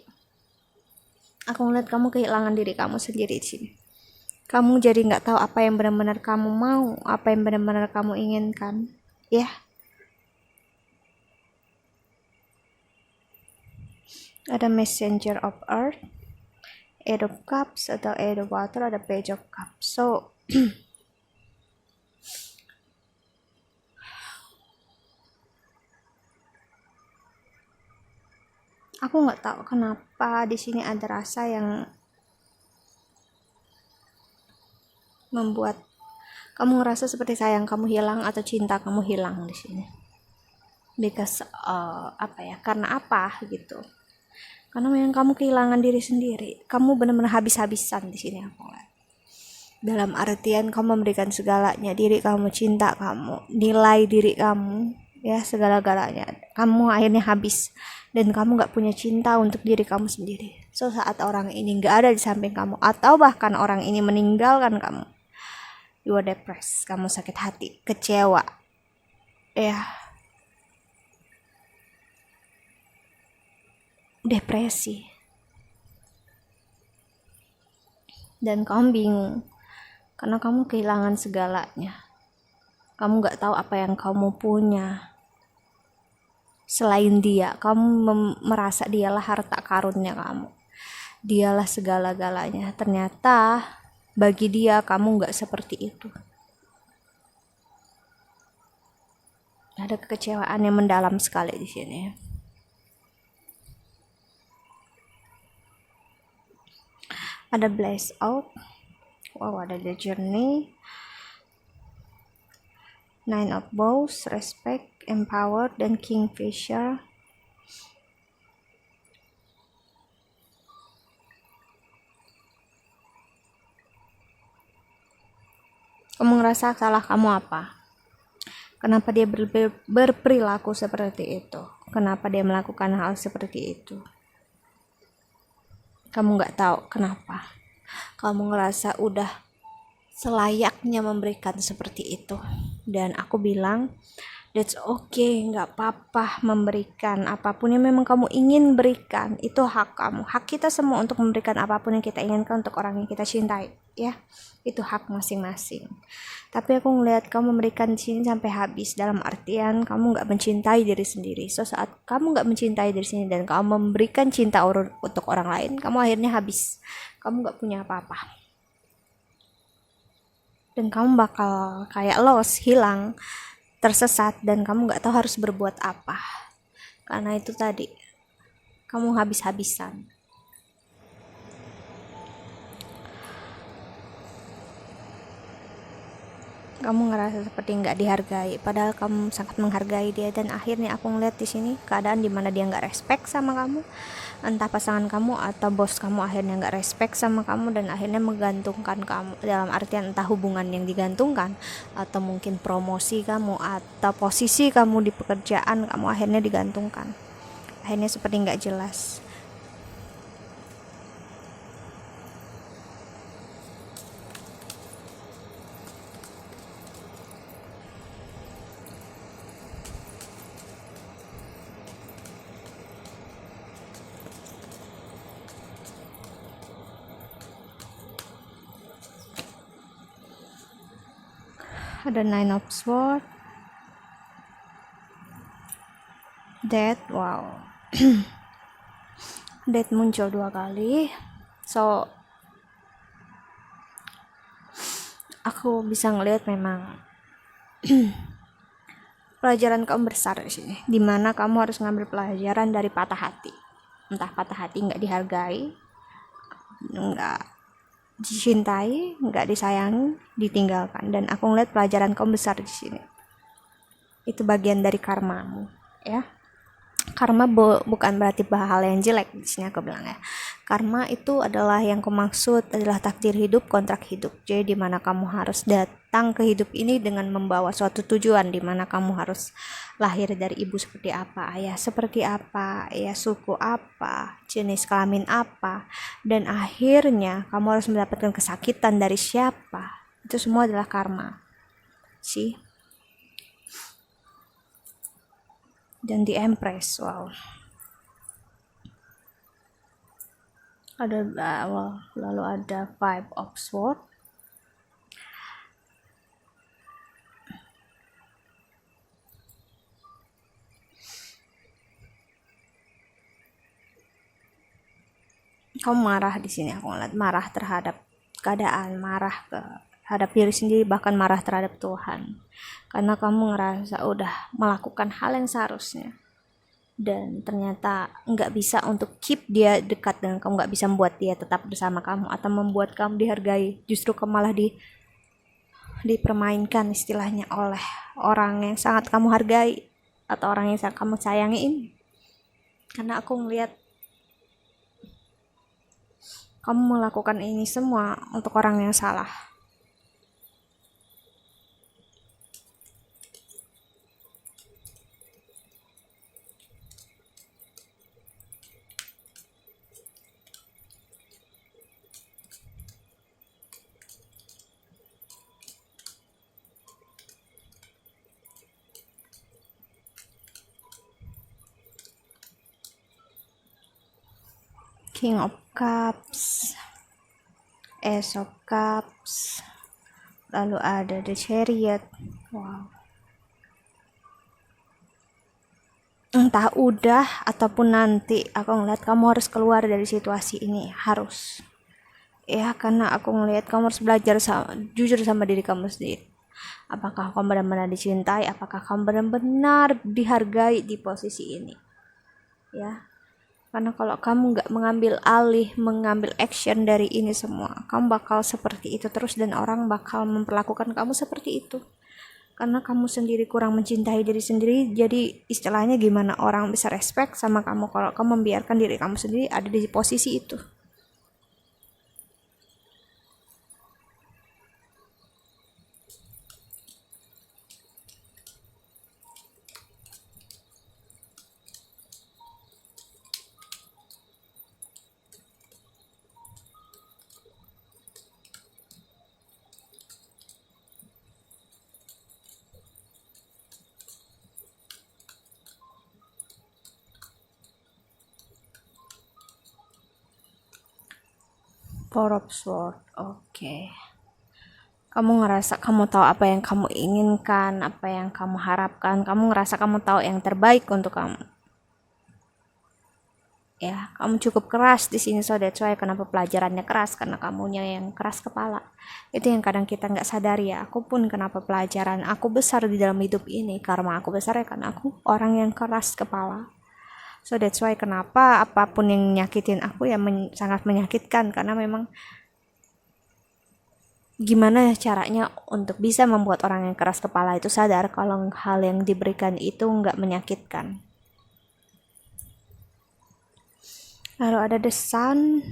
aku ngeliat kamu kehilangan diri kamu sendiri di sini. Kamu jadi nggak tahu apa yang benar-benar kamu mau, apa yang benar-benar kamu inginkan, ya. Ada Messenger of Earth, Eight of Cups atau Eight of Water, ada Page of Cups. So aku nggak tahu kenapa di sini ada rasa yang membuat kamu ngerasa seperti sayang kamu hilang atau cinta kamu hilang di sini. Because karena apa gitu? Karena memang kamu kehilangan diri sendiri. Kamu benar-benar habis-habisan di sini aku lihat. Dalam artian kamu memberikan segalanya, diri kamu, cinta kamu, nilai diri kamu, ya segala-galanya. Kamu akhirnya habis dan kamu gak punya cinta untuk diri kamu sendiri. So saat orang ini gak ada di samping kamu atau bahkan orang ini meninggalkan kamu, you are depressed, kamu sakit hati, kecewa, ya, depresi, dan kamu bingung karena kamu kehilangan segalanya. Kamu gak tahu apa yang kamu punya selain dia. Kamu merasa dialah harta karunnya kamu, dialah segala-galanya. Ternyata bagi dia kamu gak seperti itu. Ada kekecewaan yang mendalam sekali di sini. Ada Blaze Out, wow, ada The Journey, Nine of Bows, Respect, Empowered, dan Kingfisher. Kamu ngerasa salah kamu apa? Kenapa dia berperilaku seperti itu? Kenapa dia melakukan hal seperti itu? Kamu gak tahu kenapa. Kamu ngerasa udah selayaknya memberikan seperti itu. Dan aku bilang, that's okay, gak apa-apa memberikan apapun yang memang kamu ingin berikan. Itu hak kamu. Hak kita semua untuk memberikan apapun yang kita inginkan untuk orang yang kita cintai, ya. Itu hak masing-masing. Tapi aku ngelihat kamu memberikan di sini sampai habis, dalam artian kamu gak mencintai diri sendiri. So saat kamu gak mencintai diri sendiri dan kamu memberikan cinta untuk orang lain, kamu akhirnya habis. Kamu gak punya apa-apa. Dan kamu bakal kayak lost, hilang, tersesat, dan kamu gak tahu harus berbuat apa. Karena itu tadi, kamu habis-habisan. Kamu ngerasa seperti nggak dihargai, padahal kamu sangat menghargai dia. Dan akhirnya aku ngeliat di sini keadaan dimana dia nggak respect sama kamu, entah pasangan kamu atau bos kamu akhirnya nggak respect sama kamu dan akhirnya menggantungkan kamu, dalam artian entah hubungan yang digantungkan atau mungkin promosi kamu atau posisi kamu di pekerjaan kamu akhirnya digantungkan. Akhirnya seperti nggak jelas. Ada Nine of Swords, Death, wow. Death muncul 2 kali. So aku bisa ngelihat memang pelajaran kamu besar di sini, dimana kamu harus ngambil pelajaran dari patah hati. Entah patah hati nggak dihargai, nggak dicintai, nggak disayangi, ditinggalkan. Dan aku ngeliat pelajaran kamu besar di sini. Itu bagian dari karmamu, ya. Karma bukan berarti hal yang jelek di sini aku bilang, ya. Karma itu adalah yang kumaksud adalah takdir hidup, kontrak hidup. Jadi dimana kamu harus datang ke hidup ini dengan membawa suatu tujuan, dimana kamu harus lahir dari ibu seperti apa, ayah seperti apa, ya suku apa, jenis kelamin apa, dan akhirnya kamu harus mendapatkan kesakitan dari siapa. Itu semua adalah karma. sih. Dan di Empress, wow, ada lalu ada Five of Swords. Kamu marah di sini, aku ngeliat marah terhadap keadaan, marah terhadap diri sendiri, bahkan marah terhadap Tuhan, karena kamu ngerasa udah melakukan hal yang seharusnya dan ternyata nggak bisa untuk keep dia dekat dengan kamu, nggak bisa membuat dia tetap bersama kamu atau membuat kamu dihargai, justru kamu malah dipermainkan istilahnya oleh orang yang sangat kamu hargai atau orang yang sangat kamu sayangin. Karena aku ngeliat kamu melakukan ini semua untuk orang yang salah. King of Cups, Ace of Cups, lalu ada The Chariot. Wow. Entah udah ataupun nanti, aku ngeliat kamu harus keluar dari situasi ini, harus. Ya, karena aku ngeliat kamu harus belajar jujur sama diri kamu sendiri. Apakah kamu benar-benar dicintai? Apakah kamu benar-benar dihargai di posisi ini? Ya, karena kalau kamu nggak mengambil action dari ini semua, kamu bakal seperti itu terus dan orang bakal memperlakukan kamu seperti itu. Karena kamu sendiri kurang mencintai diri sendiri, jadi istilahnya gimana orang bisa respect sama kamu kalau kamu membiarkan diri kamu sendiri ada di posisi itu. Four of Swords, oke. Kamu ngerasa kamu tahu apa yang kamu inginkan, apa yang kamu harapkan. Kamu ngerasa kamu tahu yang terbaik untuk kamu. Ya, kamu cukup keras di sini, so that's why kenapa pelajarannya keras, karena kamunya yang keras kepala. Itu yang kadang kita nggak sadari ya. Aku pun kenapa pelajaran aku besar di dalam hidup ini, karena aku besar ya karena aku orang yang keras kepala. So that's why kenapa apapun yang nyakitin aku ya sangat menyakitkan, karena memang gimana caranya untuk bisa membuat orang yang keras kepala itu sadar kalau hal yang diberikan itu nggak menyakitkan. Lalu ada The Sun.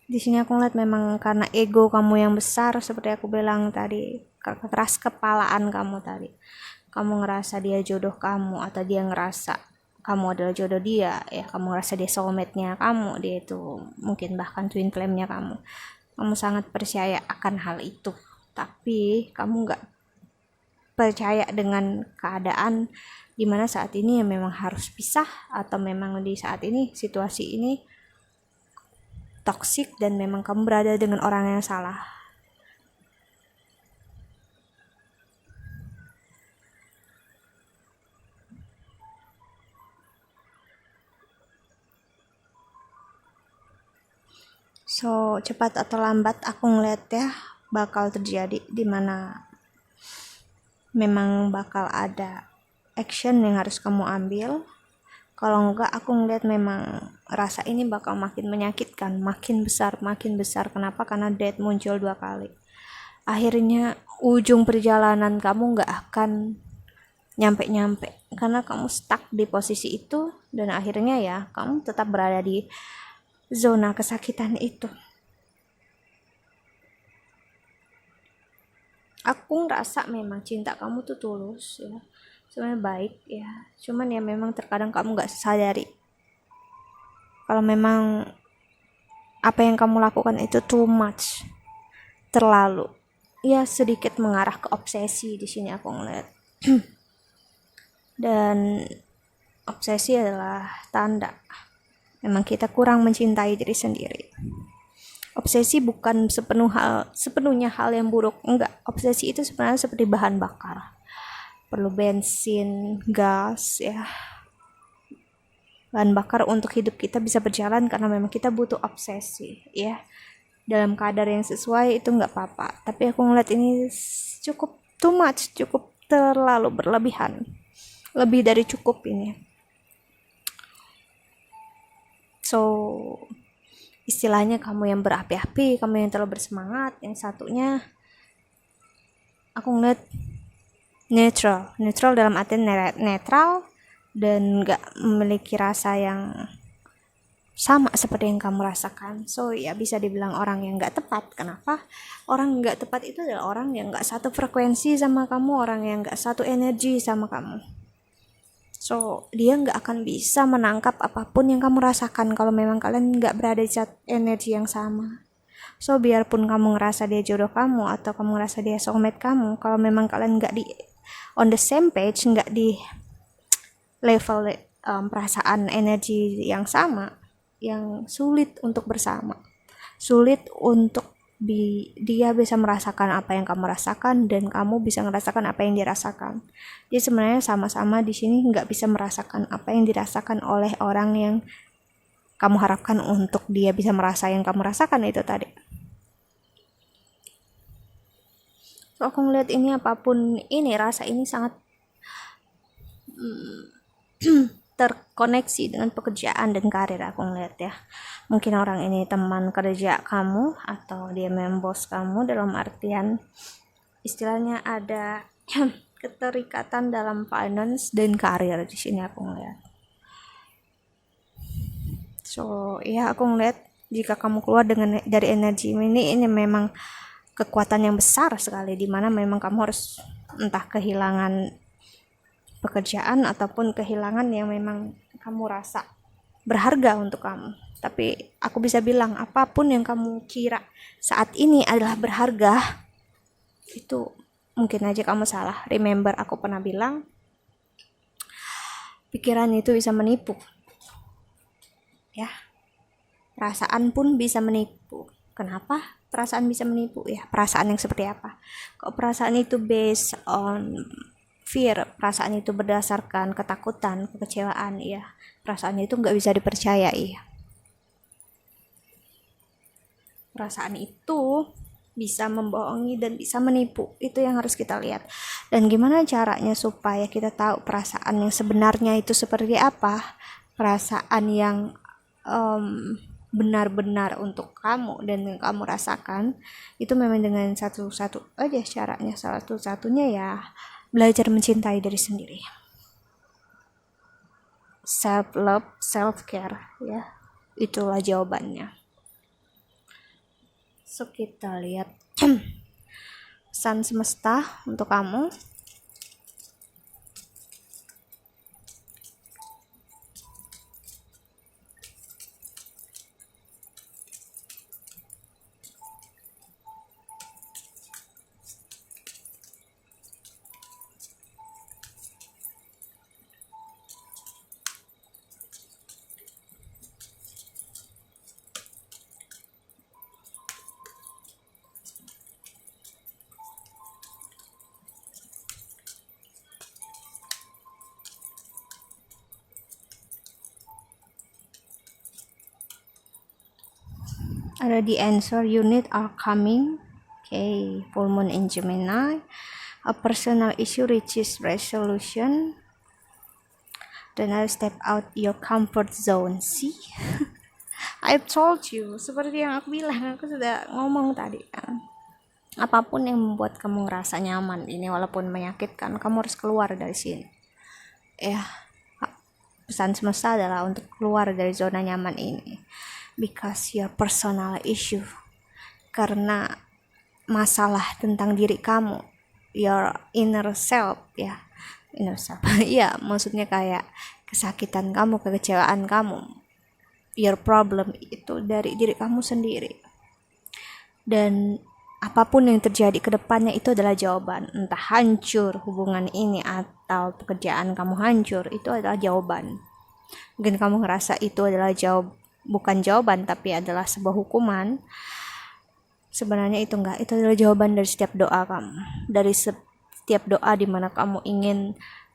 Di sini aku ngeliat memang karena ego kamu yang besar, seperti aku bilang tadi, keras kepalaan kamu tadi. Kamu ngerasa dia jodoh kamu atau dia ngerasa kamu adalah jodoh dia, ya kamu ngerasa dia soulmate-nya kamu, dia itu mungkin bahkan twin flame-nya kamu. Kamu sangat percaya akan hal itu, tapi kamu nggak percaya dengan keadaan dimana saat ini ya memang harus pisah, atau memang di saat ini situasi ini toksik dan memang kamu berada dengan orang yang salah. So cepat atau lambat aku ngeliat ya bakal terjadi dimana memang bakal ada action yang harus kamu ambil. Kalau enggak, aku ngeliat memang rasa ini bakal makin menyakitkan, makin besar. Kenapa? Karena death muncul 2 kali. Akhirnya ujung perjalanan kamu nggak akan nyampe karena kamu stuck di posisi itu, dan akhirnya ya kamu tetap berada di zona kesakitan itu. Aku ngerasa memang cinta kamu tuh tulus ya, sebenarnya baik ya, cuman ya memang terkadang kamu nggak sadari kalau memang apa yang kamu lakukan itu too much, terlalu, ya sedikit mengarah ke obsesi di sini aku ngeliat. Dan obsesi adalah tanda memang kita kurang mencintai diri sendiri. Obsesi bukan sepenuhnya hal yang buruk, enggak. Obsesi itu sebenarnya seperti bahan bakar, perlu bensin, gas, ya, bahan bakar untuk hidup kita bisa berjalan, karena memang kita butuh obsesi, ya, dalam kadar yang sesuai itu nggak apa-apa. Tapi aku ngeliat ini cukup too much, cukup terlalu berlebihan, lebih dari cukup ini. So istilahnya kamu yang berapi-api, kamu yang terlalu bersemangat, yang satunya aku ngeliat netral dalam artian netral dan nggak memiliki rasa yang sama seperti yang kamu rasakan. So ya bisa dibilang orang yang nggak tepat. Kenapa? Orang nggak tepat itu adalah orang yang nggak satu frekuensi sama kamu, orang yang nggak satu energi sama kamu. So dia nggak akan bisa menangkap apapun yang kamu rasakan kalau memang kalian nggak berada di energi yang sama. So biarpun kamu ngerasa dia jodoh kamu atau kamu ngerasa dia soulmate kamu, kalau memang kalian nggak di on the same page, nggak di level perasaan energi yang sama, yang sulit untuk bersama, sulit untuk dia bisa merasakan apa yang kamu rasakan dan kamu bisa merasakan apa yang dia rasakan. Jadi sebenarnya sama-sama di sini nggak bisa merasakan apa yang dirasakan oleh orang yang kamu harapkan untuk dia bisa merasa yang kamu rasakan itu tadi. So aku ngeliat ini apapun ini, rasa ini sangat terkoneksi dengan pekerjaan dan karir. Aku ngeliat ya, mungkin orang ini teman kerja kamu atau dia membos kamu, dalam artian istilahnya ada keterikatan dalam finance dan karir di sini aku ngeliat. So ya aku ngeliat jika kamu keluar dari energi ini memang kekuatan yang besar sekali, dimana memang kamu harus entah kehilangan pekerjaan ataupun kehilangan yang memang kamu rasa berharga untuk kamu. Tapi aku bisa bilang apapun yang kamu kira saat ini adalah berharga, itu mungkin aja kamu salah. Remember aku pernah bilang pikiran itu bisa menipu, ya, perasaan pun bisa menipu. Kenapa perasaan bisa menipu? Ya, perasaan yang seperti apa? Kok perasaan itu based on fear, perasaan itu berdasarkan ketakutan, kekecewaan, ya, perasaan itu nggak bisa dipercayai. Perasaan itu bisa membohongi dan bisa menipu. Itu yang harus kita lihat. Dan gimana caranya supaya kita tahu perasaan yang sebenarnya itu seperti apa? Perasaan yang benar-benar untuk kamu dan yang kamu rasakan, itu memang dengan satu-satu aja caranya. Salah satunya ya belajar mencintai diri sendiri. Self love, self care, ya. Itulah jawabannya. So kita lihat pesan semesta untuk kamu. Ada the answer you need are coming. Okay, full moon in Gemini. A personal issue reaches resolution. Then I step out your comfort zone. See? I've told you. Seperti yang aku bilang, aku sudah ngomong tadi kan. Apapun yang membuat kamu ngerasa nyaman ini walaupun menyakitkan, kamu harus keluar dari sini. Ya, pesan semesta adalah untuk keluar dari zona nyaman ini. Because your personal issue, karena masalah tentang diri kamu, your inner self, ya, inner self. Ya, maksudnya kayak kesakitan kamu, kekecewaan kamu, your problem itu dari diri kamu sendiri. Dan apapun yang terjadi ke depannya itu adalah jawaban. Entah hancur hubungan ini atau pekerjaan kamu hancur, itu adalah jawaban. Mungkin kamu ngerasa itu adalah bukan jawaban tapi adalah sebuah hukuman. Sebenarnya itu enggak, itu adalah jawaban dari setiap doa kamu. Dari setiap doa di mana kamu ingin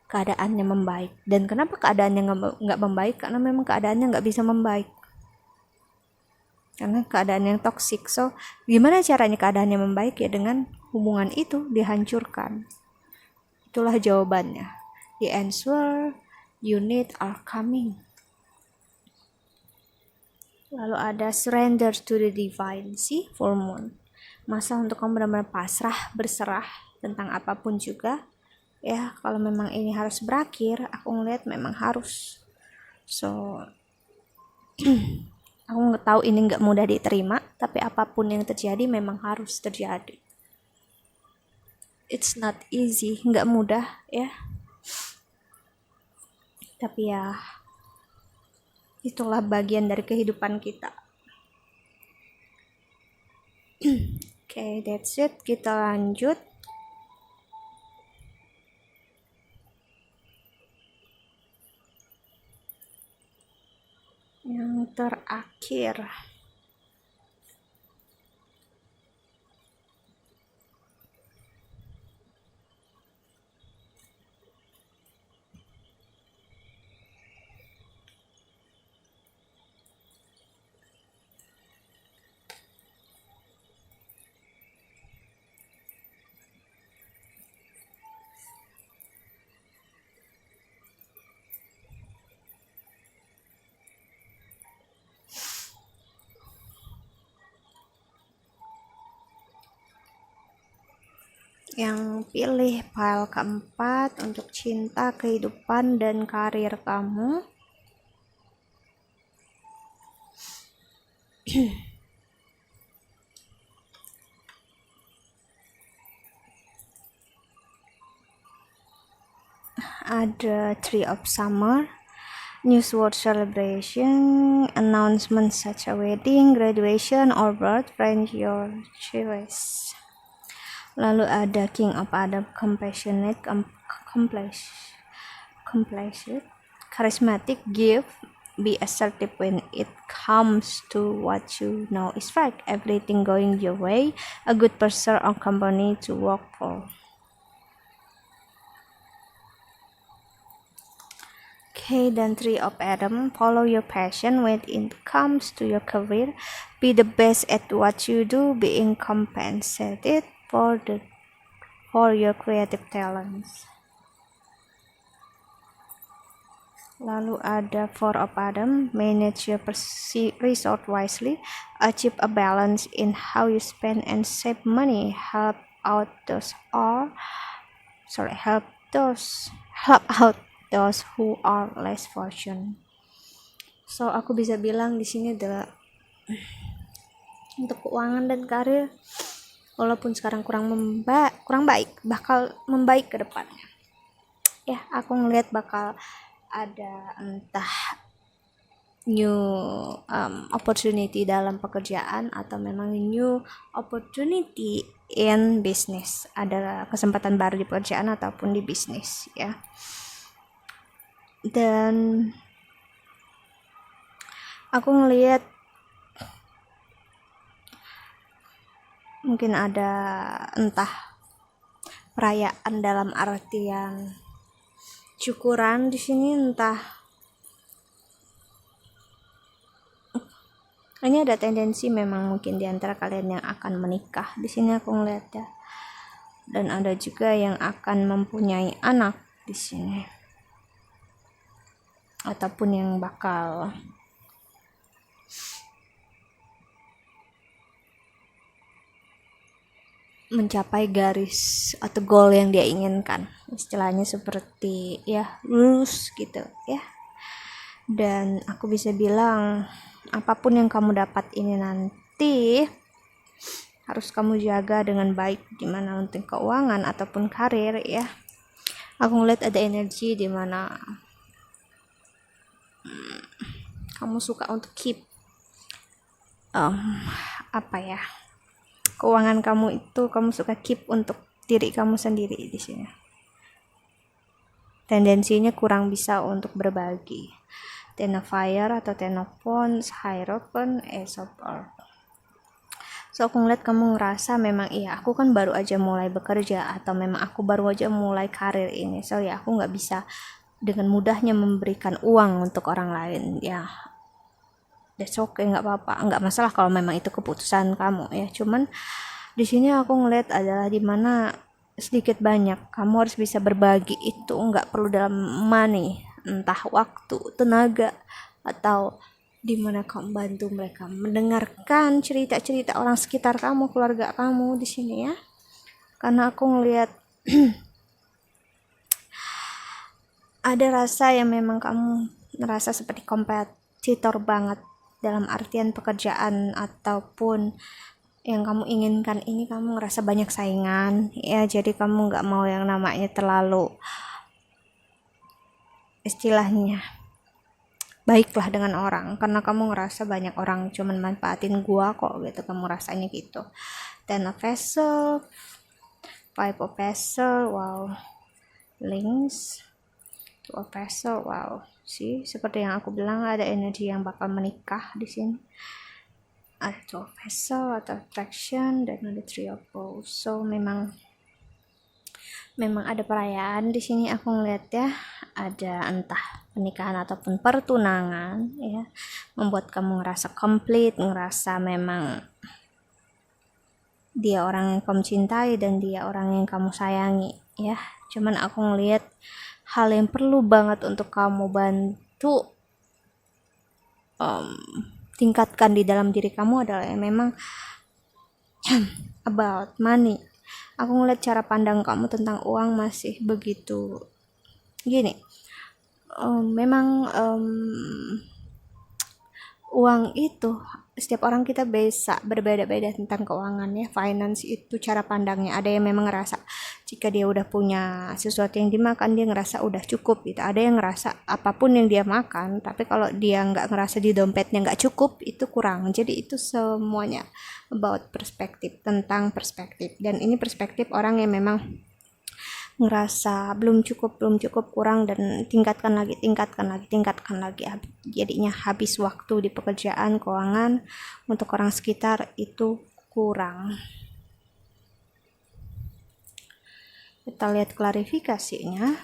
keadaannya membaik. Dan kenapa keadaannya nggak membaik? Karena memang keadaannya nggak bisa membaik. Karena keadaan yang toksik. So, gimana caranya keadaannya membaik? Ya dengan hubungan itu dihancurkan. Itulah jawabannya. The answer you need are coming. Lalu ada surrender to the divine. See, full moon. Masa untuk kamu benar-benar pasrah, berserah tentang apapun juga. Ya, kalau memang ini harus berakhir, aku ngeliat memang harus. So, aku nggak tahu ini nggak mudah diterima, tapi apapun yang terjadi memang harus terjadi. It's not easy, nggak mudah ya. Tapi ya, itulah bagian dari kehidupan kita. Okay, that's it. Kita lanjut. Yang terakhir. Yang pilih file keempat untuk cinta, kehidupan, dan karir kamu. Ada Tree of Summer, news world celebration, announcement such a wedding, graduation, or birth, friend your choice. Lalu ada King of Adam, compassionate, charismatic, give, be assertive when it comes to what you know is right, everything going your way, a good person or company to work for. Okay, then Tree of Adam, follow your passion when it comes to your career, be the best at what you do, being compensated for your creative talents. Lalu ada Four of Adam, manage your resource wisely, achieve a balance in how you spend and save money, help out those who are less fortunate. So aku bisa bilang di sini adalah untuk keuangan dan karir, walaupun sekarang kurang baik, bakal membaik ke depannya. Ya, aku ngelihat bakal ada entah new opportunity dalam pekerjaan atau memang new opportunity in business. Ada kesempatan baru di pekerjaan ataupun di bisnis ya. Dan aku ngelihat mungkin ada entah perayaan dalam artian syukuran di sini, entah ini ada tendensi memang mungkin di antara kalian yang akan menikah di sini aku ngeliat ya, dan ada juga yang akan mempunyai anak di sini ataupun yang bakal mencapai garis atau goal yang dia inginkan, istilahnya seperti ya lulus gitu ya. Dan aku bisa bilang apapun yang kamu dapat ini nanti harus kamu jaga dengan baik, dimana untuk keuangan ataupun karir ya. Aku ngeliat ada energi dimana kamu suka untuk keep apa ya, keuangan kamu itu kamu suka keep untuk diri kamu sendiri di sini. Tendensinya kurang bisa untuk berbagi. Ten of Fire atau Ten of Wands, Hierophant, Ace of Earth. So aku ngeliat kamu ngerasa memang iya aku kan baru aja mulai bekerja, atau memang aku baru aja mulai karir ini, so ya aku nggak bisa dengan mudahnya memberikan uang untuk orang lain. Ya that's okay, nggak apa-apa, nggak masalah kalau memang itu keputusan kamu ya. Cuman di sini aku ngeliat adalah dimana sedikit banyak kamu harus bisa berbagi, itu nggak perlu dalam money, entah waktu, tenaga, atau dimana kamu bantu mereka mendengarkan cerita-cerita orang sekitar kamu, keluarga kamu di sini ya. Karena aku ngelihat ada rasa yang memang kamu ngerasa seperti kompetitor banget dalam artian pekerjaan ataupun yang kamu inginkan ini, kamu ngerasa banyak saingan ya, jadi kamu nggak mau yang namanya terlalu istilahnya baiklah dengan orang, karena kamu ngerasa banyak orang cuman manfaatin gua kok gitu, kamu rasanya gitu. Ten of Vessel, Five of Vessel, wow, Links, Two of Vessel, wow, sih seperti yang aku bilang ada energi yang bakal menikah di sini. Ada Two of Vessel atau attraction, dan ada Three of Bowls. So memang ada perayaan di sini aku ngeliat ya, ada entah pernikahan ataupun pertunangan ya, membuat kamu ngerasa komplit, ngerasa memang dia orang yang kamu cintai dan dia orang yang kamu sayangi ya. Cuman aku ngeliat hal yang perlu banget untuk kamu bantu tingkatkan di dalam diri kamu adalah yang memang about money. Aku ngeliat cara pandang kamu tentang uang masih begitu gini. Memang uang itu setiap orang kita bisa berbeda-beda tentang keuangan ya. Finance itu cara pandangnya. Ada yang memang ngerasa jika dia udah punya sesuatu yang dimakan dia ngerasa udah cukup gitu. Ada yang ngerasa apapun yang dia makan, tapi kalau dia nggak ngerasa di dompetnya nggak cukup itu kurang. Jadi itu semuanya about perspektif, tentang perspektif. Dan ini perspektif orang yang memang ngerasa belum cukup, kurang, dan tingkatkan lagi, jadinya habis waktu di pekerjaan, keuangan, untuk orang sekitar itu kurang. Kita lihat klarifikasinya.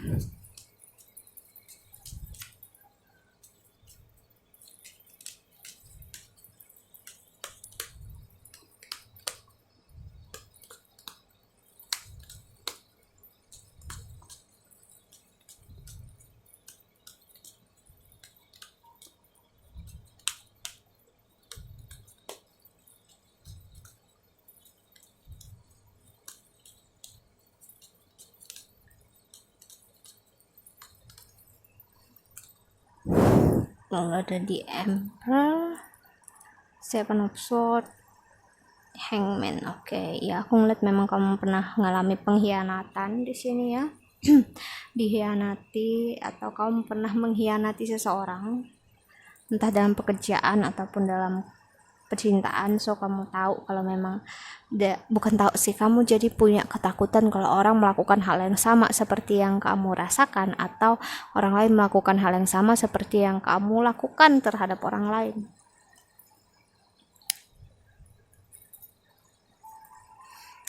Lalu ada di Emperor, Seven of Swords, Hangman. Oke, ya aku ngeliat memang kamu pernah mengalami pengkhianatan di sini ya. Dikhianati atau kamu pernah mengkhianati seseorang, entah dalam pekerjaan ataupun dalam percintaan. So kamu tahu kalau memang bukan tahu sih, kamu jadi punya ketakutan kalau orang melakukan hal yang sama seperti yang kamu rasakan, atau orang lain melakukan hal yang sama seperti yang kamu lakukan terhadap orang lain.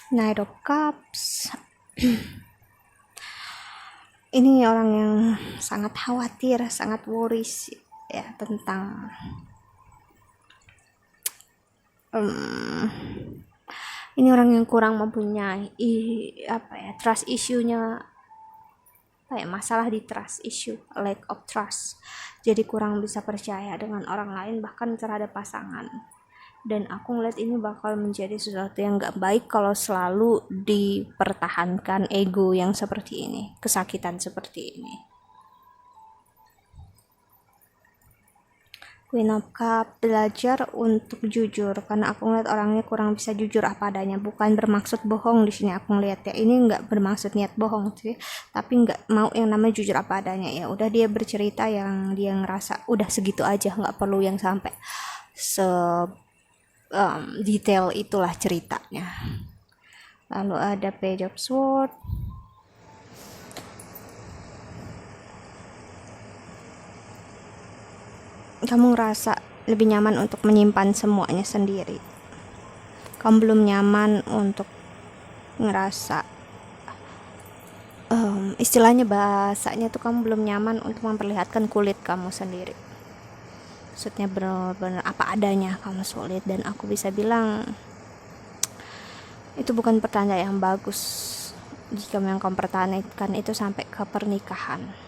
Knight of Cups. Ini orang yang sangat khawatir, sangat worries ya tentang ini orang yang kurang mempunyai trust issue-nya, masalah di trust issue, lack of trust. Jadi kurang bisa percaya dengan orang lain, bahkan terhadap pasangan. Dan aku ngeliat ini bakal menjadi sesuatu yang gak baik kalau selalu dipertahankan ego yang seperti ini, kesakitan seperti ini. Queen of Cup, belajar untuk jujur, karena aku ngeliat orangnya kurang bisa jujur apa adanya. Bukan bermaksud bohong di sini, aku ngeliat ya, ini nggak bermaksud niat bohong sih, tapi nggak mau yang namanya jujur apa adanya. Ya udah, dia bercerita yang dia ngerasa udah segitu aja, nggak perlu yang sampai detail itulah ceritanya. Lalu ada Page of Sword. Kamu ngerasa lebih nyaman untuk menyimpan semuanya sendiri. Kamu belum nyaman untuk ngerasa, istilahnya bahasanya tuh, kamu belum nyaman untuk memperlihatkan kulit kamu sendiri. Maksudnya benar-benar apa adanya kamu sulit, dan aku bisa bilang itu bukan pertanda yang bagus jika memang kamu pertahankan itu sampai ke pernikahan.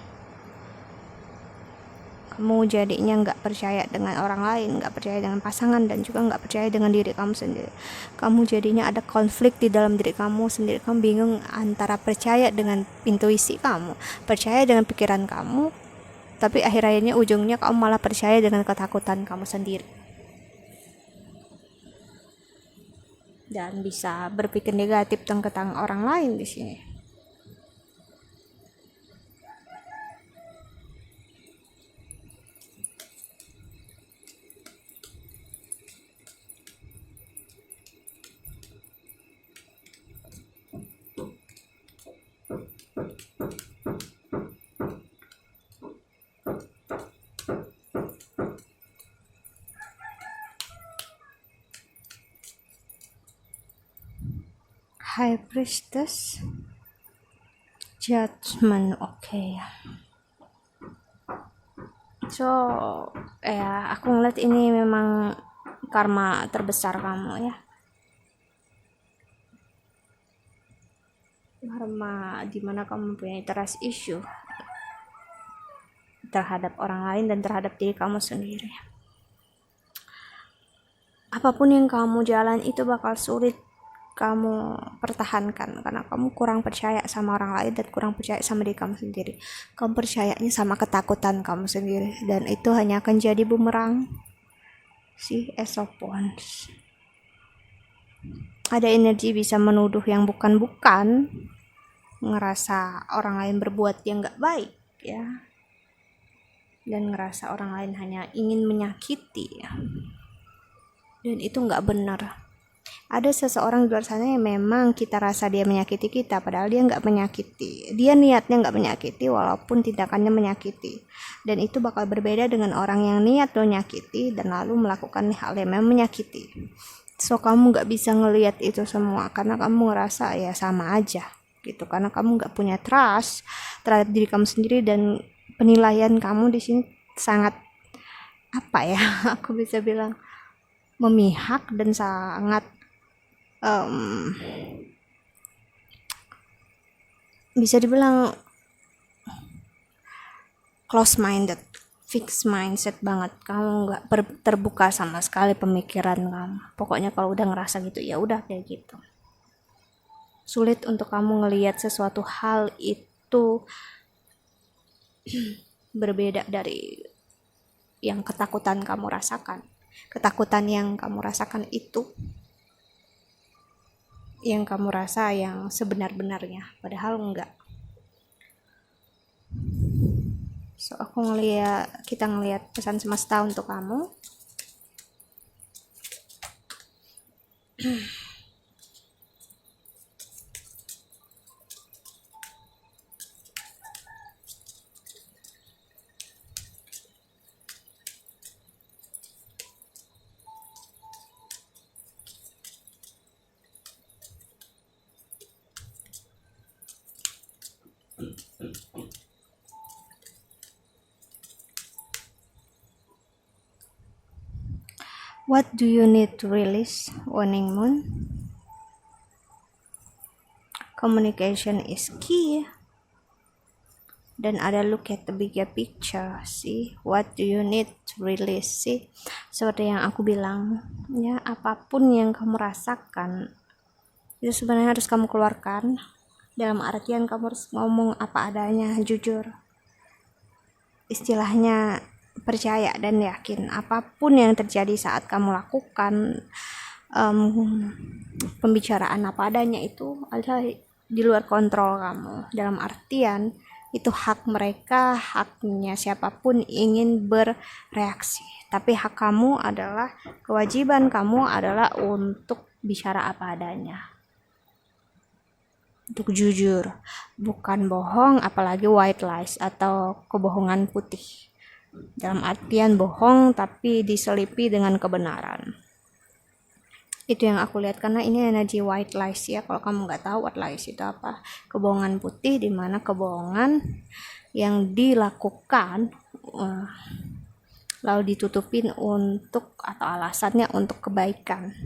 Kamu jadinya nggak percaya dengan orang lain, nggak percaya dengan pasangan, dan juga nggak percaya dengan diri kamu sendiri. Kamu jadinya ada konflik di dalam diri kamu sendiri. Kamu bingung antara percaya dengan intuisi kamu, percaya dengan pikiran kamu, tapi akhirnya ujungnya kamu malah percaya dengan ketakutan kamu sendiri. Dan bisa berpikir negatif tentang orang lain di sini. High Priestess, Judgment, okay. So, ya aku ngeliat ini memang karma terbesar kamu ya. Karma dimana kamu punya trust issue terhadap orang lain dan terhadap diri kamu sendiri. Apapun yang kamu jalan itu bakal sulit kamu pertahankan, karena kamu kurang percaya sama orang lain dan kurang percaya sama diri kamu sendiri. Kamu percayanya sama ketakutan kamu sendiri, dan itu hanya akan jadi bumerang. Si Ace of Wands, ada energi bisa menuduh yang bukan-bukan, ngerasa orang lain berbuat yang gak baik ya, dan ngerasa orang lain hanya ingin menyakiti ya. Dan itu gak benar. Ada seseorang di luar sana yang memang kita rasa dia menyakiti kita, padahal dia nggak menyakiti. Dia niatnya nggak menyakiti, walaupun tindakannya menyakiti. Dan itu bakal berbeda dengan orang yang niat menyakiti dan lalu melakukan hal yang memang menyakiti. So kamu nggak bisa ngelihat itu semua karena kamu ngerasa ya sama aja gitu. Karena kamu nggak punya trust terhadap diri kamu sendiri, dan penilaian kamu di sini sangat apa ya? Aku bisa bilang memihak dan sangat bisa dibilang close minded, fixed mindset banget. Kamu nggak terbuka sama sekali pemikiran kamu. Pokoknya kalau udah ngerasa gitu ya udah kayak gitu. Sulit untuk kamu ngelihat sesuatu hal itu berbeda dari yang ketakutan kamu rasakan. Ketakutan yang kamu rasakan itu yang kamu rasa yang sebenar-benarnya, padahal enggak. So kita ngelihat pesan semesta untuk kamu. What do you need to release, Waning Moon? Communication is key. Dan ada look at the bigger picture. See, what do you need to release? See, seperti yang aku bilang ya, apapun yang kamu rasakan itu sebenarnya harus kamu keluarkan. Dalam artian kamu harus ngomong apa adanya, jujur. Istilahnya percaya dan yakin apapun yang terjadi saat kamu lakukan pembicaraan apa adanya itu adalah di luar kontrol kamu. Dalam artian itu hak mereka, haknya siapapun ingin bereaksi. Tapi hak kamu adalah, kewajiban kamu adalah untuk bicara apa adanya. Untuk jujur, bukan bohong, apalagi white lies atau kebohongan putih. Dalam artian bohong tapi diselipi dengan kebenaran. Itu yang aku lihat, karena ini energi white lies ya. Kalau kamu nggak tahu white lies itu apa, kebohongan putih, dimana kebohongan yang dilakukan lalu ditutupin untuk, atau alasannya untuk kebaikan.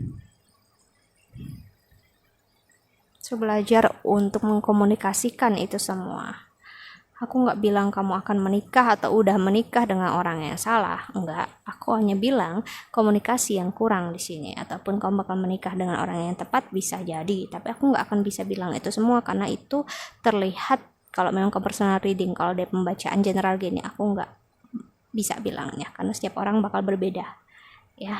So, belajar untuk mengkomunikasikan itu semua. Aku nggak bilang kamu akan menikah atau udah menikah dengan orang yang salah, enggak. Aku hanya bilang komunikasi yang kurang di sini, ataupun kamu bakal menikah dengan orang yang tepat, bisa jadi. Tapi aku nggak akan bisa bilang itu semua, karena itu terlihat kalau memang ke personal reading. Kalau dari pembacaan general gini, aku nggak bisa bilangnya, karena setiap orang bakal berbeda, ya.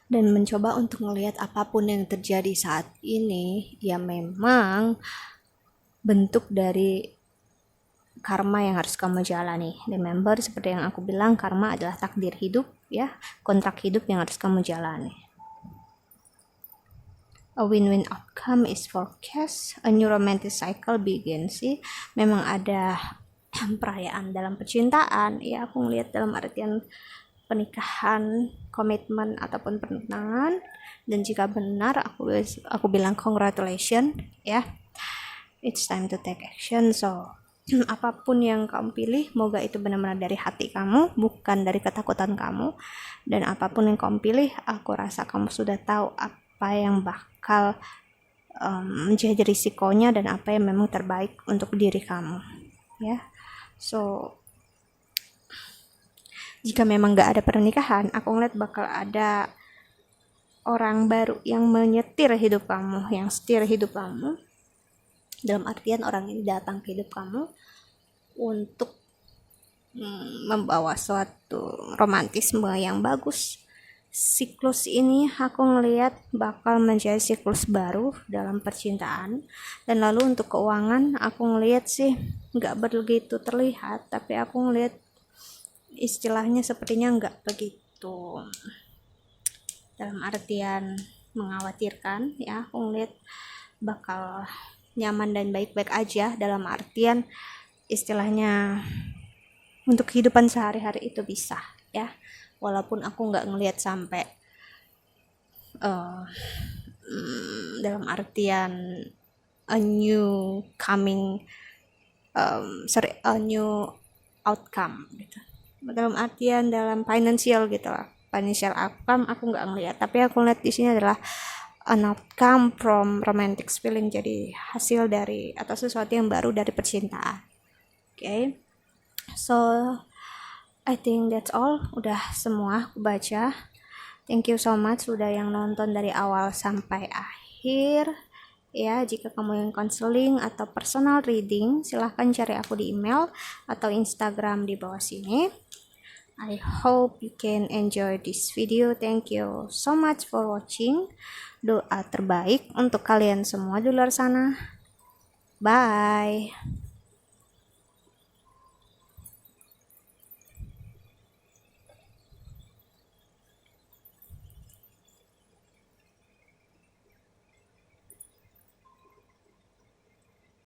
Dan mencoba untuk melihat apapun yang terjadi saat ini, ya memang bentuk dari karma yang harus kamu jalani. Remember, seperti yang aku bilang, karma adalah takdir hidup, ya, kontrak hidup yang harus kamu jalani. A win-win outcome is forecast, a new romantic cycle begins. Sih, memang ada perayaan dalam percintaan, ya. Aku ngelihat dalam artian pernikahan, komitmen ataupun pertunangan. Dan jika benar, aku bilang congratulations, ya. It's time to take action. So apapun yang kamu pilih, moga itu benar-benar dari hati kamu, bukan dari ketakutan kamu. Dan apapun yang kamu pilih, aku rasa kamu sudah tahu apa yang bakal menjadi risikonya dan apa yang memang terbaik untuk diri kamu, ya. So jika memang gak ada pernikahan, aku ngeliat bakal ada orang baru yang menyetir hidup kamu, yang setir hidup kamu. Dalam artian orang ini datang ke hidup kamu untuk membawa suatu romantisme yang bagus. Siklus ini aku ngelihat bakal menjadi siklus baru dalam percintaan. Dan lalu untuk keuangan, aku ngelihat sih nggak begitu terlihat, tapi aku ngelihat istilahnya sepertinya nggak begitu dalam artian mengkhawatirkan, ya. Aku ngelihat bakal nyaman dan baik-baik aja, dalam artian istilahnya untuk kehidupan sehari-hari itu bisa, ya. Walaupun aku nggak ngelihat sampai dalam artian a new coming, a new outcome gitu. Dalam artian dalam financial gitu lah, financial outcome aku nggak ngelihat, tapi aku lihat di sini adalah an outcome from romantic feeling, jadi hasil dari atau sesuatu yang baru dari percintaan. Okay, so I think that's all, udah semua aku baca. Thank you so much udah yang nonton dari awal sampai akhir, ya. Jika kamu yang counseling atau personal reading, silahkan cari aku di email atau Instagram di bawah sini. I hope you can enjoy this video. Thank you so much for watching. Doa terbaik untuk kalian semua di luar sana. Bye.